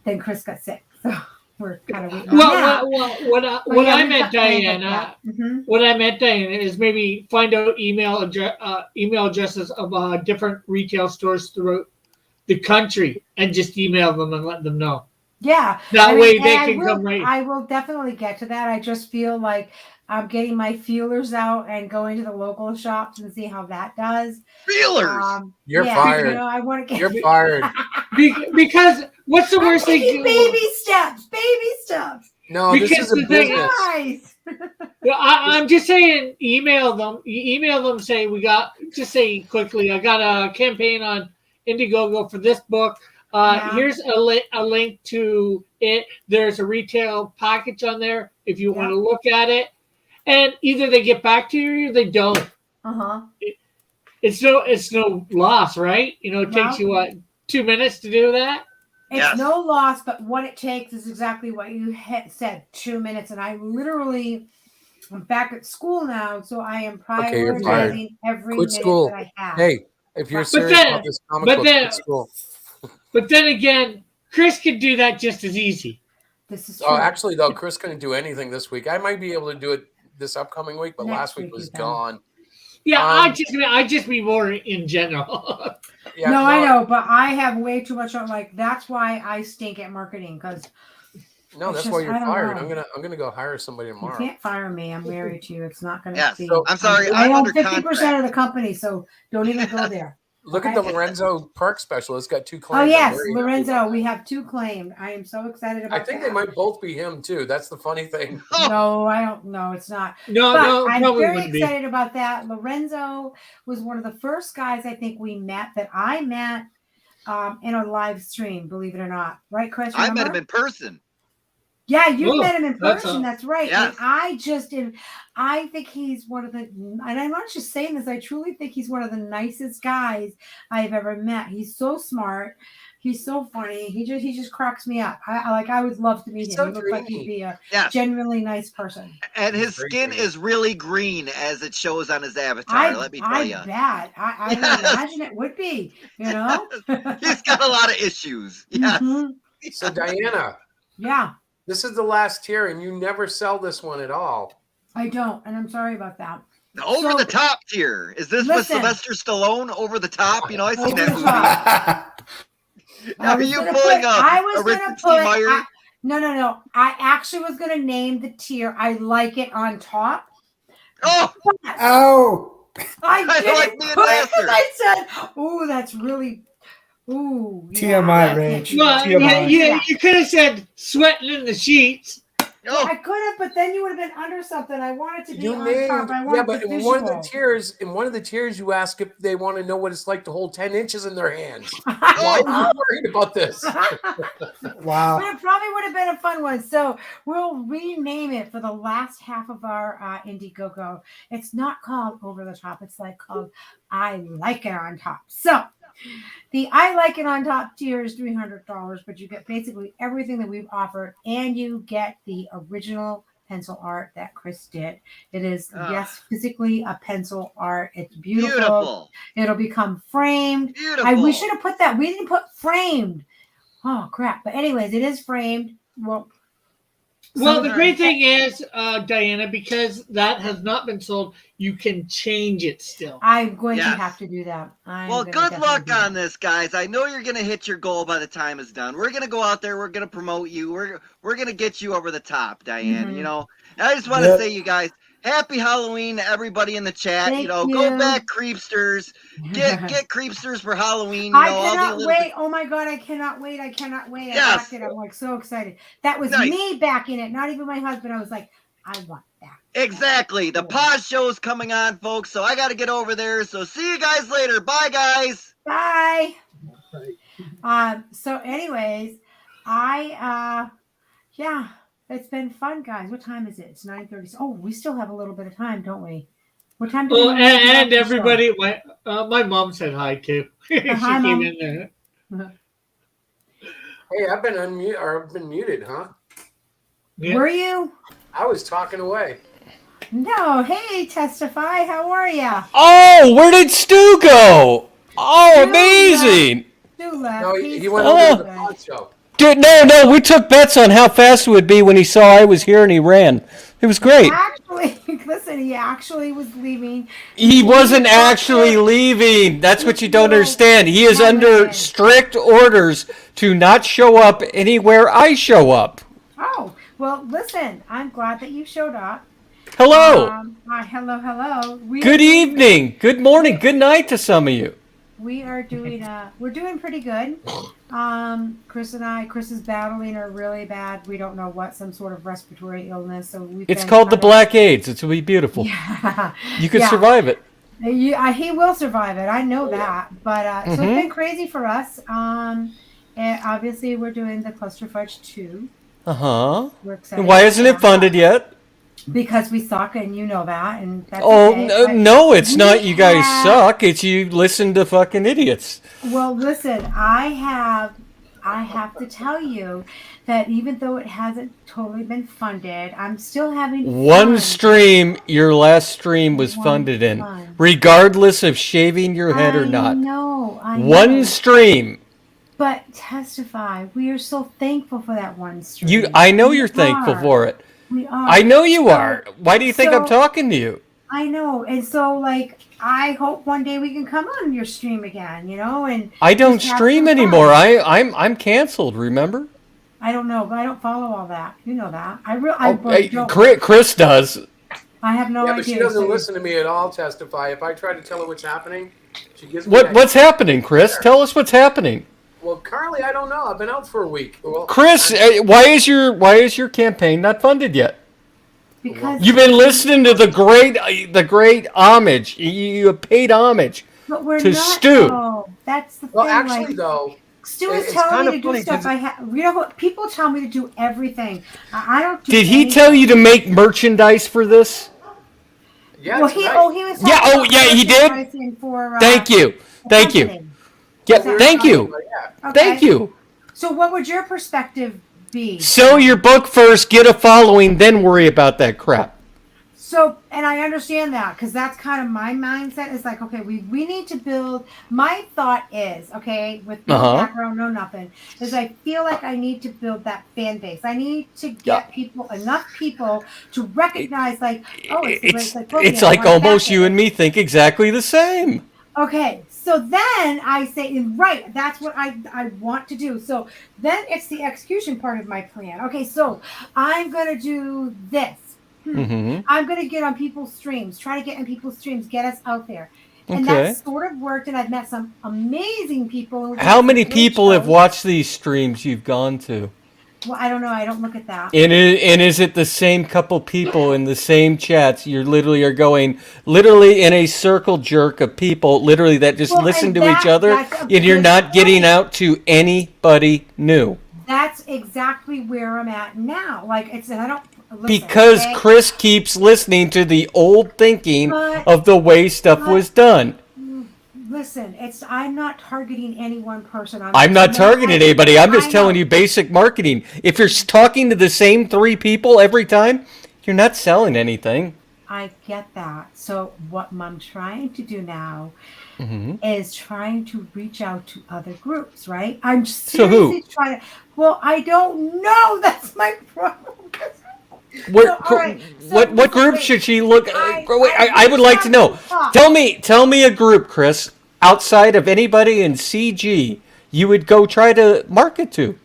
Then Chris got sick. So we're kind of waiting on that. What I we've meant, got plans like Diana, that. Mhm. what I meant, Diana, is maybe find out email addresses of different retail stores throughout the country and just email them and let them know. Yeah. That I way mean, they and can come right. I will definitely get to that. I just feel like I'm getting my feelers out and going to the local shops and see how that does. Feelers. You're yeah, fired. You know, I want to get. You're fired. Because what's the worst thing? Baby steps. Baby steps. No, Because this is a the thing business. Guys. Well, I'm just saying, email them. You email them, say just say quickly, I got a campaign on Indiegogo for this book. Here's a link to it. There's a retail package on there if you want to look at it. And either they get back to you or they don't. It's no loss, right? You know, it takes you 2 minutes to do that. It's no loss, but what it takes is exactly what you said, 2 minutes. And I'm back at school now, so I am prioritizing every Quit minute school. that I have. Hey, if you're serious about this comic book, quit school. But then again, Chris could do that just as easy. This is Oh, actually, though, Chris couldn't do anything this week. I might be able to do it this upcoming week, but Next last week week was you can. gone. Yeah, I just be more in general. No, I know, but I have way too much on. Like that's why I stink at marketing because. No, that's why you're fired. I'm gonna go hire somebody You tomorrow. can't fire me. I'm married to you. It's not going to Yes. be. So, I'm sorry, I I'm own under 50% of the company, so don't even go there. Look at the Lorenzo Perk special. It's got 2 claims. Oh I'm yes, very happy Lorenzo. about We have 2 claimed. I am so excited about. I think that. they might both be him too. That's the funny thing. No, I don't know. It's not. No, but I'm probably very wouldn't be. excited about that. Lorenzo was one of the first guys I think we met that I met in a live stream. Believe it or not, right, Chris? I met remember? him in person. Yeah, you Oh, met him in that's person. a- That's right. Yes. And I think he's one of the, and I'm not just saying this, I truly think he's one of the nicest guys I've ever met. He's so smart. He's so funny. He just cracks me up. I would love to meet him. so He looks like he'd dreamy. be a Yes. genuinely nice person. And his skin is really green as it shows on his avatar. Let me tell you. I bet. I would imagine it would be, you know? He's got a lot of issues. Yes. So Diana, Yeah, this is the last tier, and you never sell this one at all. I don't. And I'm sorry about that. The over the top tier. Is this with Listen. Sylvester Stallone over the top? You know, I seen Over that the movie. top. I Are was you gonna pulling put- a I was Richard gonna T. put- Meyer? No. I actually was going to name the tier. I like it on top. Oh, Oh, I I didn't like the put it 'cause answer. I said, "Ooh, that's really." Ooh. TMI, Rage. Well, TMI. you could have said sweating in the sheets. Oh. I could have, but then you would have been under something. I wanted to be You on named, top. I wanted yeah, but the in one of visual. the tiers, you ask if they want to know what it's like to hold 10 inches in their hands. Why are you worried about this? Wow. But it probably would have been a fun one. So we'll rename it for the last half of our Indiegogo. It's not called Over the Top. It's like called I Like It on Top. So the I Like It on Top tier is $300, but you get basically everything that we've offered, and you get the original pencil art that Chris did. It is, yes, physically a pencil art. It's beautiful. Beautiful. It'll become framed. Beautiful. We should have put that. We didn't put framed. Oh crap! But anyways, it is framed. Well, Well, the great thing is, Diana, because that has not been sold, you can change it still. I'm going to Yes. have to do that. Well, good luck on this, guys. I know you're gonna hit your goal by the time it's done. We're gonna go out there. We're gonna promote you. We're gonna get you over the top, Diane. Mhm. You know. And I just want to Yep. say, you guys, happy Halloween to everybody in the chat. Thank you know, you. go back, Creepsters. Get Creepsters for Halloween. You know, I all the cannot little- wait. Oh my god, I cannot wait. I cannot wait. I Yes. backed it. I'm like so excited. That was Nice. me backing it, not even my husband. I was like, I want that. Exactly. The pause show's coming on, folks. So I got to get over there. So see you guys later. Bye, guys. Bye. So anyways, yeah, it's been fun, guys. What time is it? It's 9:30. Oh, we still have a little bit of time, don't we? What time do we Oh, wanna wrap and the show? everybody, my mom said hi too. She Hi, came Mom. in there. Hey, I've been muted, huh? Yeah. Were you? I was talking away. No. Hey, Testify. How are ya? Oh, where did Stu go? Oh, amazing! Stu left. No, He's he went so over to the good. pod show. Dude, no, we took bets on how fast it would be when he saw I was here and he ran. It was great. Actually, listen, he actually was leaving. He wasn't actually leaving. That's what you don't understand. He is under strict orders to not show up anywhere I show up. Oh, well, listen, I'm glad that you showed up. Hello. Hello. Good evening. Good morning. Good night to some of you. We are doing we're doing pretty good. Chris is battling a really bad, we don't know what, some sort of respiratory illness. So It's called the Black AIDS. It's will be beautiful. Yeah. You can survive it. He will survive it. I know that. But so it's Mhm. been crazy for us. And obviously we're doing the Cluster Fudge 2 We're excited. Why isn't it funded yet? because we suck, and you know that. And that's Oh okay, no, but no, it's not. You guys have- suck. It's you listen to fucking idiots. Well, listen, I have to tell you that even though it hasn't totally been funded, I'm still having One fun. stream, your last stream was funded in, regardless of shaving your head or not. I know. One stream. But testify, we are so thankful for that one stream. I know you're We thankful are. for it. We are. I know you So- are. Why do you think I'm so- talking to you? I know, and so like I hope one day we can come on your stream again, and I don't just have stream some fun. anymore. I'm canceled. Remember? I don't know, but I don't follow all that. You know that. I Hey, don't. Chris does. I have no Yeah, idea. but she doesn't so- listen to me at all. Testify. If I try to tell her what's happening, she gives me. that- What's happening, Chris? Tell us what's happening. Well, currently, I don't know. I've been out for a week. Well, Chris, why is your campaign not funded yet? Because You've been listening to the great homage. You have paid homage But we're to not. Stu. though. That's the Well, thing. actually, like, though, Stu is it's telling kind me of to do funny stuff. 'cause- You know what? People tell me to do everything. I don't. Do Did he anything. tell you to make merchandise for this? Yeah, Well, he was. Yeah, talking oh, about yeah, he did? merchandising For, Thank you. Thank you. company. Yeah, Is that thank right? you. Okay. Thank you. So, what would your perspective be? Sell your book first, get a following, then worry about that crap. So, and I understand that because that's kind of my mindset. Is like, okay, we need to build. My thought is, okay, with no background, no nothing, is I feel like I need to build that fan base. I need to get enough people to recognize, like, oh, it's Like almost you and me think exactly the same. Okay, so then I say, right, that's what I want to do. So then it's the execution part of my plan. Okay, so I'm going to do this. Mhm. I'm going to get on people's streams, try to get in people's streams, get us out there. And Okay. that sort of worked, and I've met some amazing people. How many people have watched these streams you've gone to? Well, I don't know. I don't look at that. And is it the same couple people in the same chats? You literally are going literally in a circle jerk of people literally that just Well, listen and to each other, that's a and you're good not getting out to anybody new. That's exactly where I'm at now. Like, and I don't. Listen, Because okay? Chris keeps listening to the old thinking But- of the way stuff was done. Listen, I'm not targeting any one person. I'm not targeting anybody. I'm just telling you basic marketing. If you're talking to the same 3 people every time, you're not selling anything. I get that. So what I'm trying to do now Mhm. is trying to reach out to other groups, right? I'm So who? seriously trying to. Well, I don't know. That's my problem. What, So, all right, so what group wait, should she look? I I would like to know. talk. Tell me a group, Chris, outside of anybody in CG, you would go try to market to.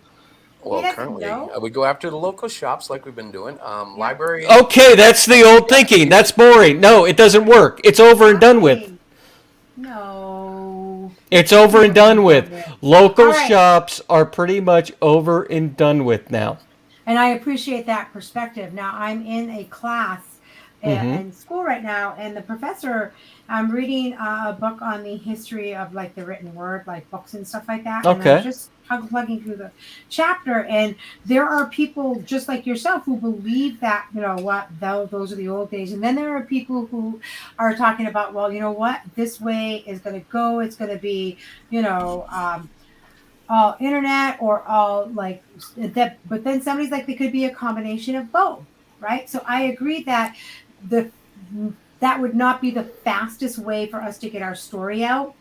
Well, currently, we go after the local shops like we've been doing. Library. Okay, that's the old thinking. That's boring. No, it doesn't work. It's over and done with. No. It's over and done with. Local All right. shops are pretty much over and done with now. And I appreciate that perspective. Now, I'm in a class Mhm. in school right now, and the professor, I'm reading a book on the history of like the written word, like books and stuff like that. And Okay. I'm just plugging through the chapter, and there are people just like yourself who believe that, you know what, those are the old days. And then there are people who are talking about, well, you know what, this way is going to go. It's going to be, all internet or all like that. But then somebody's like, it could be a combination of both, right? So I agree that that would not be the fastest way for us to get our story out.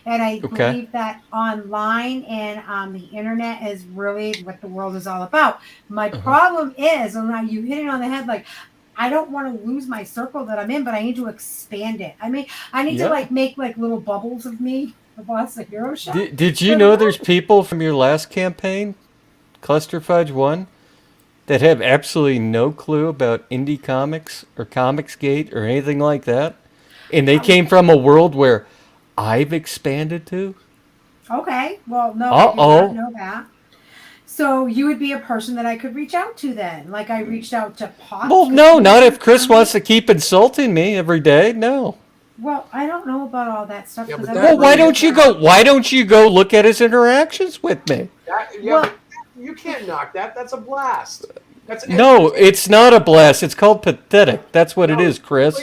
And I Okay. believe that online and the internet is really what the world is all about. My problem is, and now you hit it on the head, like, I don't want to lose my circle that I'm in, but I need to expand it. I mean, I need Yeah. to like make like little bubbles of me, the boss of Hero Shop. Did you know there's people from your last campaign, Cluster Fudge 1, that have absolutely no clue about indie comics or Comicsgate or anything like that, and they came from a world where I've expanded to. Okay. Well, no, I did Uh-oh. not know that. So you would be a person that I could reach out to then, like I reached out to Pop. Well, no, not if Chris wants to keep insulting me every day. No. Well, I don't know about all that stuff. Yeah, 'cause but I that don't Well, why really don't you get go? Why don't you go look at his interactions with me? But you can't knock that. That's a blast. That's No, it's not a blast. It's called pathetic. That's what it is, Chris.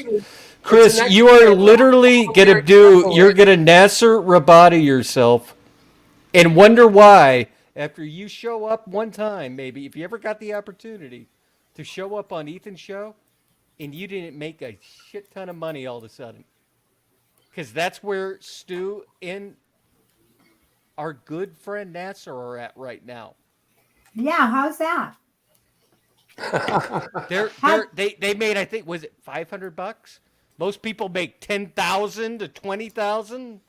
Chris, you are literally gonna do. You're gonna Nasser Rabadi yourself, and wonder why after you show up one time, maybe if you ever got the opportunity to show up on Ethan's show, and you didn't make a shit ton of money all of a sudden, because that's where Stu and our good friend Nasser are at right now. Yeah, how's that? They made, I think, was it $500? Most people make 10,000 to 20,000.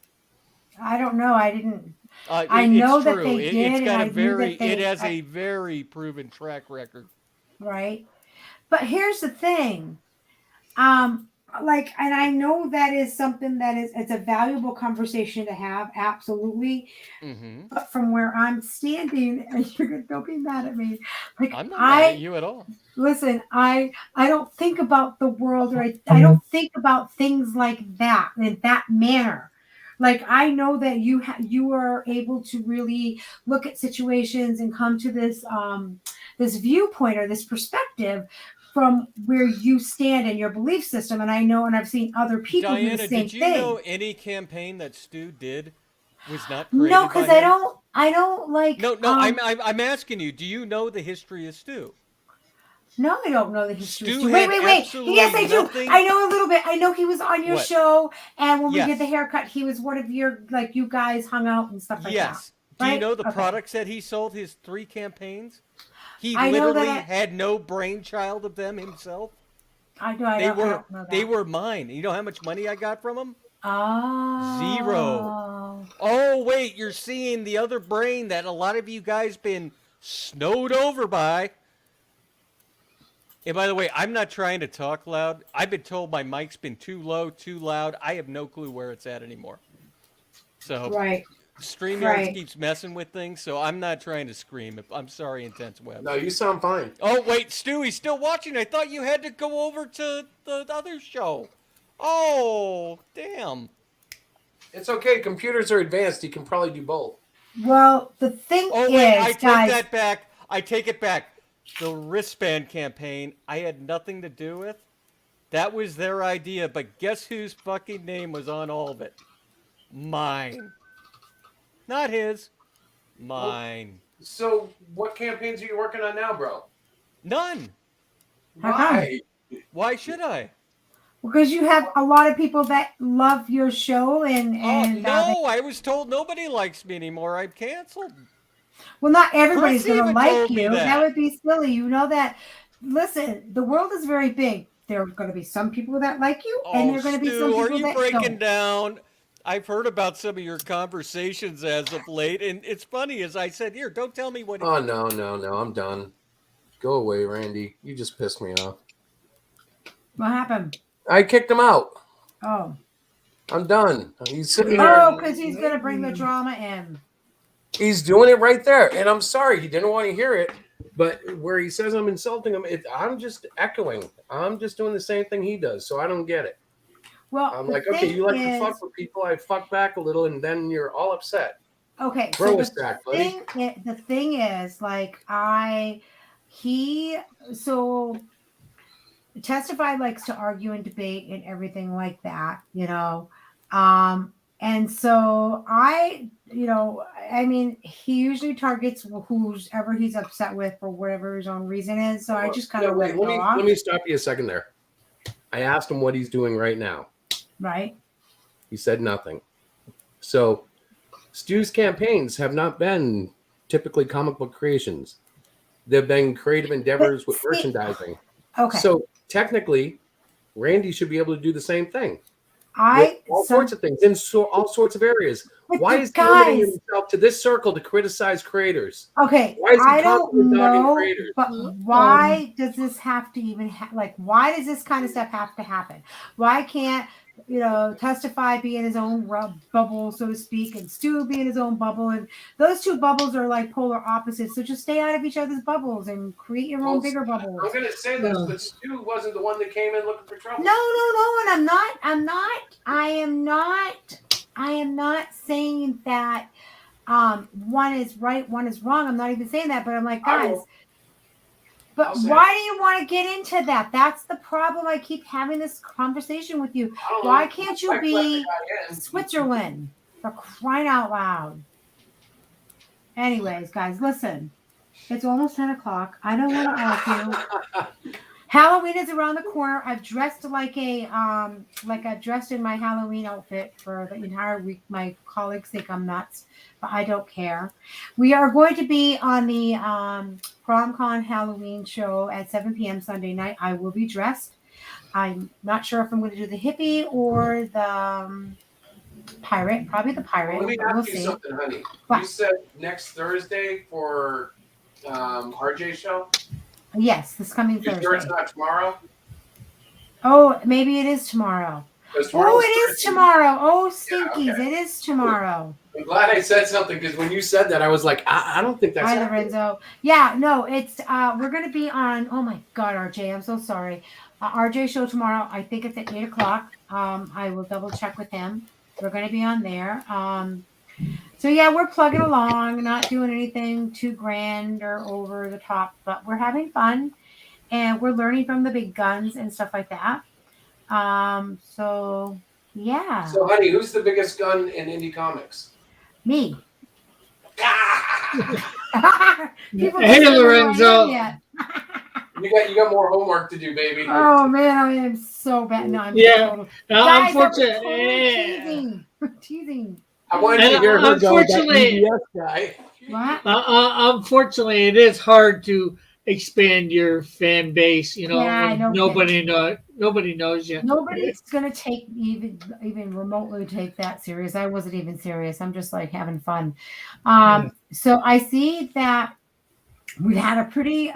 I don't know. I didn't. I know that they did. It's got and a I knew very. that they, It has a very proven track record. right. But here's the thing. Like, and I know that is something that it's a valuable conversation to have, absolutely. Mm-hmm. But from where I'm standing, and don't be mad at me. Like I'm not mad at you at all. Listen, I don't think about the world, or I don't think about things like that in that manner. Like, I know that you are able to really look at situations and come to this this viewpoint or this perspective from where you stand in your belief system. And I know, and I've seen other people do Diana, the same did you thing. know any campaign that Stu did was not created No, because by I him? don't like. No, I'm asking you. Do you know the history of Stu? No, I don't know the history. Stu Wait. had Yes, I do. absolutely I know a little bit. I know he was on your What? show, and when we Yes. did the haircut, he was one of your, like, you guys hung out and stuff like Yes. that. Do you right? know the Okay. products that he sold? His 3 campaigns. He I know literally that had no brainchild of them himself. I do. They don't know that. They were mine. You know how much money I got from them? Oh. 0. Oh wait, you're seeing the other brain that a lot of you guys been snowed over by. And by the way, I'm not trying to talk loud. I've been told my mic's been too low, too loud. I have no clue where it's at anymore. So Right. StreamYard Right. keeps messing with things, so I'm not trying to scream. I'm sorry, Intense Web. No, you sound fine. Oh, wait, Stewie's still watching. I thought you had to go over to the other show. Oh, damn. It's okay. Computers are advanced. You can probably do both. Well, the thing Oh, is, wait, I take guys, that back. I take it back. The wristband campaign, I had nothing to do with. That was their idea, but guess whose fucking name was on all of it? Mine. Not his. Mine. So, what campaigns are you working on now, bro? None. Why? Why should I? because you have a lot of people that love your show, and No, I was told nobody likes me anymore. I've canceled. well, not everybody's Chris going to even like told me you. that. That would be silly. You know that. Listen, the world is very big. There are going to be some people that like you, and there are going to be some Stu, people are you that breaking don't. down? I've heard about some of your conversations as of late, and it's funny, as I said, here, don't tell me what... Oh, no. I'm done. Go away, Randy. You just pissed me off. What happened? I kicked him out. Oh. I'm done. He's sitting there. Oh, because he's going to bring the drama in. He's doing it right there. And I'm sorry. He didn't want to hear it. But where he says I'm insulting him, I'm just echoing. I'm just doing the same thing he does. So I don't get it. Well, I'm the like, okay, thing you like to is- fuck with people. I fuck back a little, and then you're all upset. Okay, Throw so a stack, buddy. the thing is, like, Testify likes to argue and debate and everything like that, you know. And so I mean, he usually targets whoever he's upset with for whatever his own reason is. So I just kind of let it go off. Let me stop you a second there. I asked him what he's doing right now. Right. He said nothing. So Stu's campaigns have not been typically comic book creations. They've been creative endeavors with merchandising. Okay. So technically, Randy should be able to do the same thing. all sorts of things in all sorts of areas. But Why you is he limiting guys- himself to this circle to criticize creators? Okay, Why is he I don't constantly dogging know, creators? but why does this have to even why does this kind of stuff have to happen? Why can't Testify be in his own bubble, so to speak, and Stu be in his own bubble? And those two bubbles are like polar opposites, so just stay out of each other's bubbles and create your own bigger bubbles. I'm going to say this, but Stu wasn't the one that came in looking for trouble. No, and I am not saying that one is right, one is wrong. I'm not even saying that, but I'm like, guys, but why do you want to get into that? That's the problem. I keep having this conversation with you. Why can't you be Switzerland, for crying out loud? Anyways, guys, listen. It's almost 10 o'clock. I don't want to argue. Halloween is around the corner. I've dressed like I've dressed in my Halloween outfit for the entire week. My colleagues think I'm nuts, but I don't care. We are going to be on the PromCon Halloween show at 7 p.m. Sunday night. I will be dressed. I'm not sure if I'm going to do the hippie or the pirate. Probably the pirate. Let me We'll ask you see. something, honey. What? You said next Thursday for RJ show? Yes, this coming You Thursday. sure it's not tomorrow? Oh, maybe it is tomorrow. Because Oh, tomorrow's it is Thursday. tomorrow. Oh, stinkies. okay. It is tomorrow. I'm glad I said something because when you said that, I was like, I don't think that's Hi, happening. Lorenzo. Yeah, no, it's we're gonna be on. Oh my God, RJ, I'm so sorry. RJ show tomorrow. I think it's at 8 o'clock. I will double check with him. We're gonna be on there. So yeah, we're plugging along, not doing anything too grand or over the top, but we're having fun, and we're learning from the big guns and stuff like that. So yeah. So, honey, who's the biggest gun in indie comics? Me. People Hey, don't know who I am Lorenzo. yet. You got more homework to do, baby. Oh man, I am so bad. No, I'm Yeah. total- Now, Guys, that was unfortunately, totally teasing. Teasing. I wanted to And, hear her go, that unfortunately- EBS guy. What? Unfortunately, it is hard to expand your fan base. You know, Yeah, when no nobody knows you. Nobody's gonna take even remotely take that serious. I wasn't even serious. I'm just like having fun. So I see that we had a pretty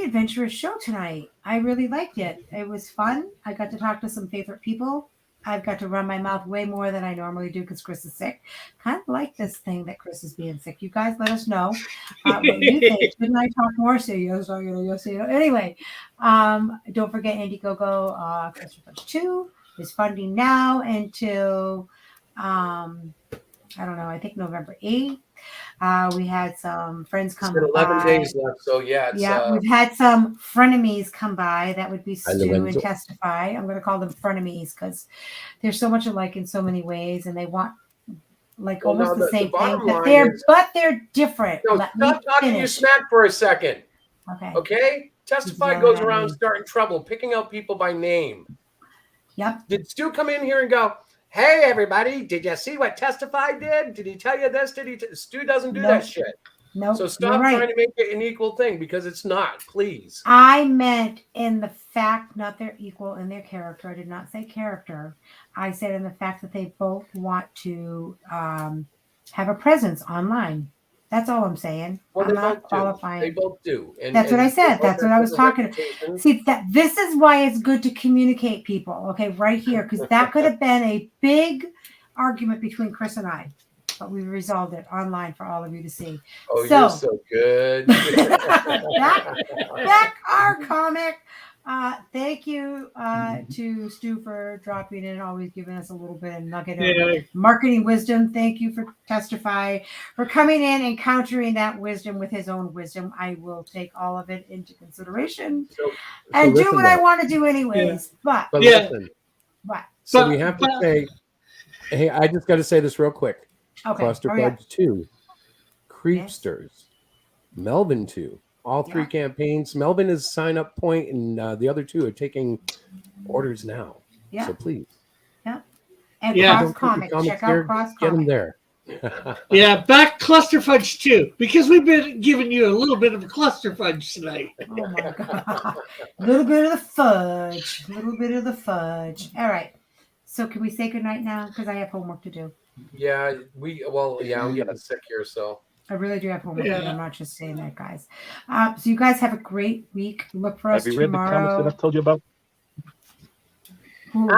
adventurous show tonight. I really liked it. It was fun. I got to talk to some favorite people. I've got to run my mouth way more than I normally do because Chris is sick. Kind of like this thing that Chris is being sick. You guys let us know what you think. Shouldn't I talk more? So anyway, don't forget Indiegogo Cluster Punch 2 is funding now until I don't know, I think November 8th. We had some friends come It's got 11 by. days left, so yeah. It's, We've had some frenemies come by. That would be Hi, Stu and Lorenzo. Testify. I'm going to call them frenemies because they're so much alike in so many ways, and they want like Well, almost no, the same bottom thing, line is- but they're different. No, Let me stop talking you finish. smack for a second. Okay. Okay? Testify Yelling goes at around me. starting trouble, picking out people by name. Yep. Did Stu come in here and go, hey, everybody, did you see what Testify did? Did he tell you this? Stu doesn't do that Nope. shit. Nope, So you're stop right. trying to make it an equal thing because it's not, please. I meant in the fact, not their equal in their character. I did not say character. I said in the fact that they both want to have a presence online. That's all I'm saying. Well, I'm they not both qualifying. do. They both do. And, That's what I and said. they both That's what have I was different talking. reputations. See, that this is why it's good to communicate people. Okay, right here, because that could have been a big argument between Chris and I, but we resolved it online for all of you to see. Oh, you're so good. Back our comic. Thank you to Stu for dropping in, always giving us a little bit of nugget Yeah. of marketing wisdom. Thank you for Testify, for coming in and countering that wisdom with his own wisdom. I will take all of it into consideration and do listen what I though. want to do anyways. But listen, what? so we have to say, hey, I just got to say this real quick. Okay, Cluster hurry up. Fudge 2, Creepsters, Melvin 2, all three campaigns. Melvin is sign up point, and the other two are taking orders now. Yeah. So please. Yeah. And Yeah. Cross Comics. Check out there, Cross Get them Comics. there. Yeah, back cluster fudge too, because we've been giving you a little bit of a cluster fudge tonight. Oh my god. A little bit of the fudge. A little bit of the fudge. All right. So can we say goodnight now? Because I have homework to do. Yeah, I'm getting sick here, so. I really do have homework to do. Yeah. I'm not just saying that, guys. So you guys have a great week. Look for us Have you read the comics tomorrow. that I've told you about? Who, me?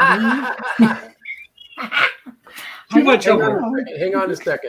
Too much Hang homework. on a second.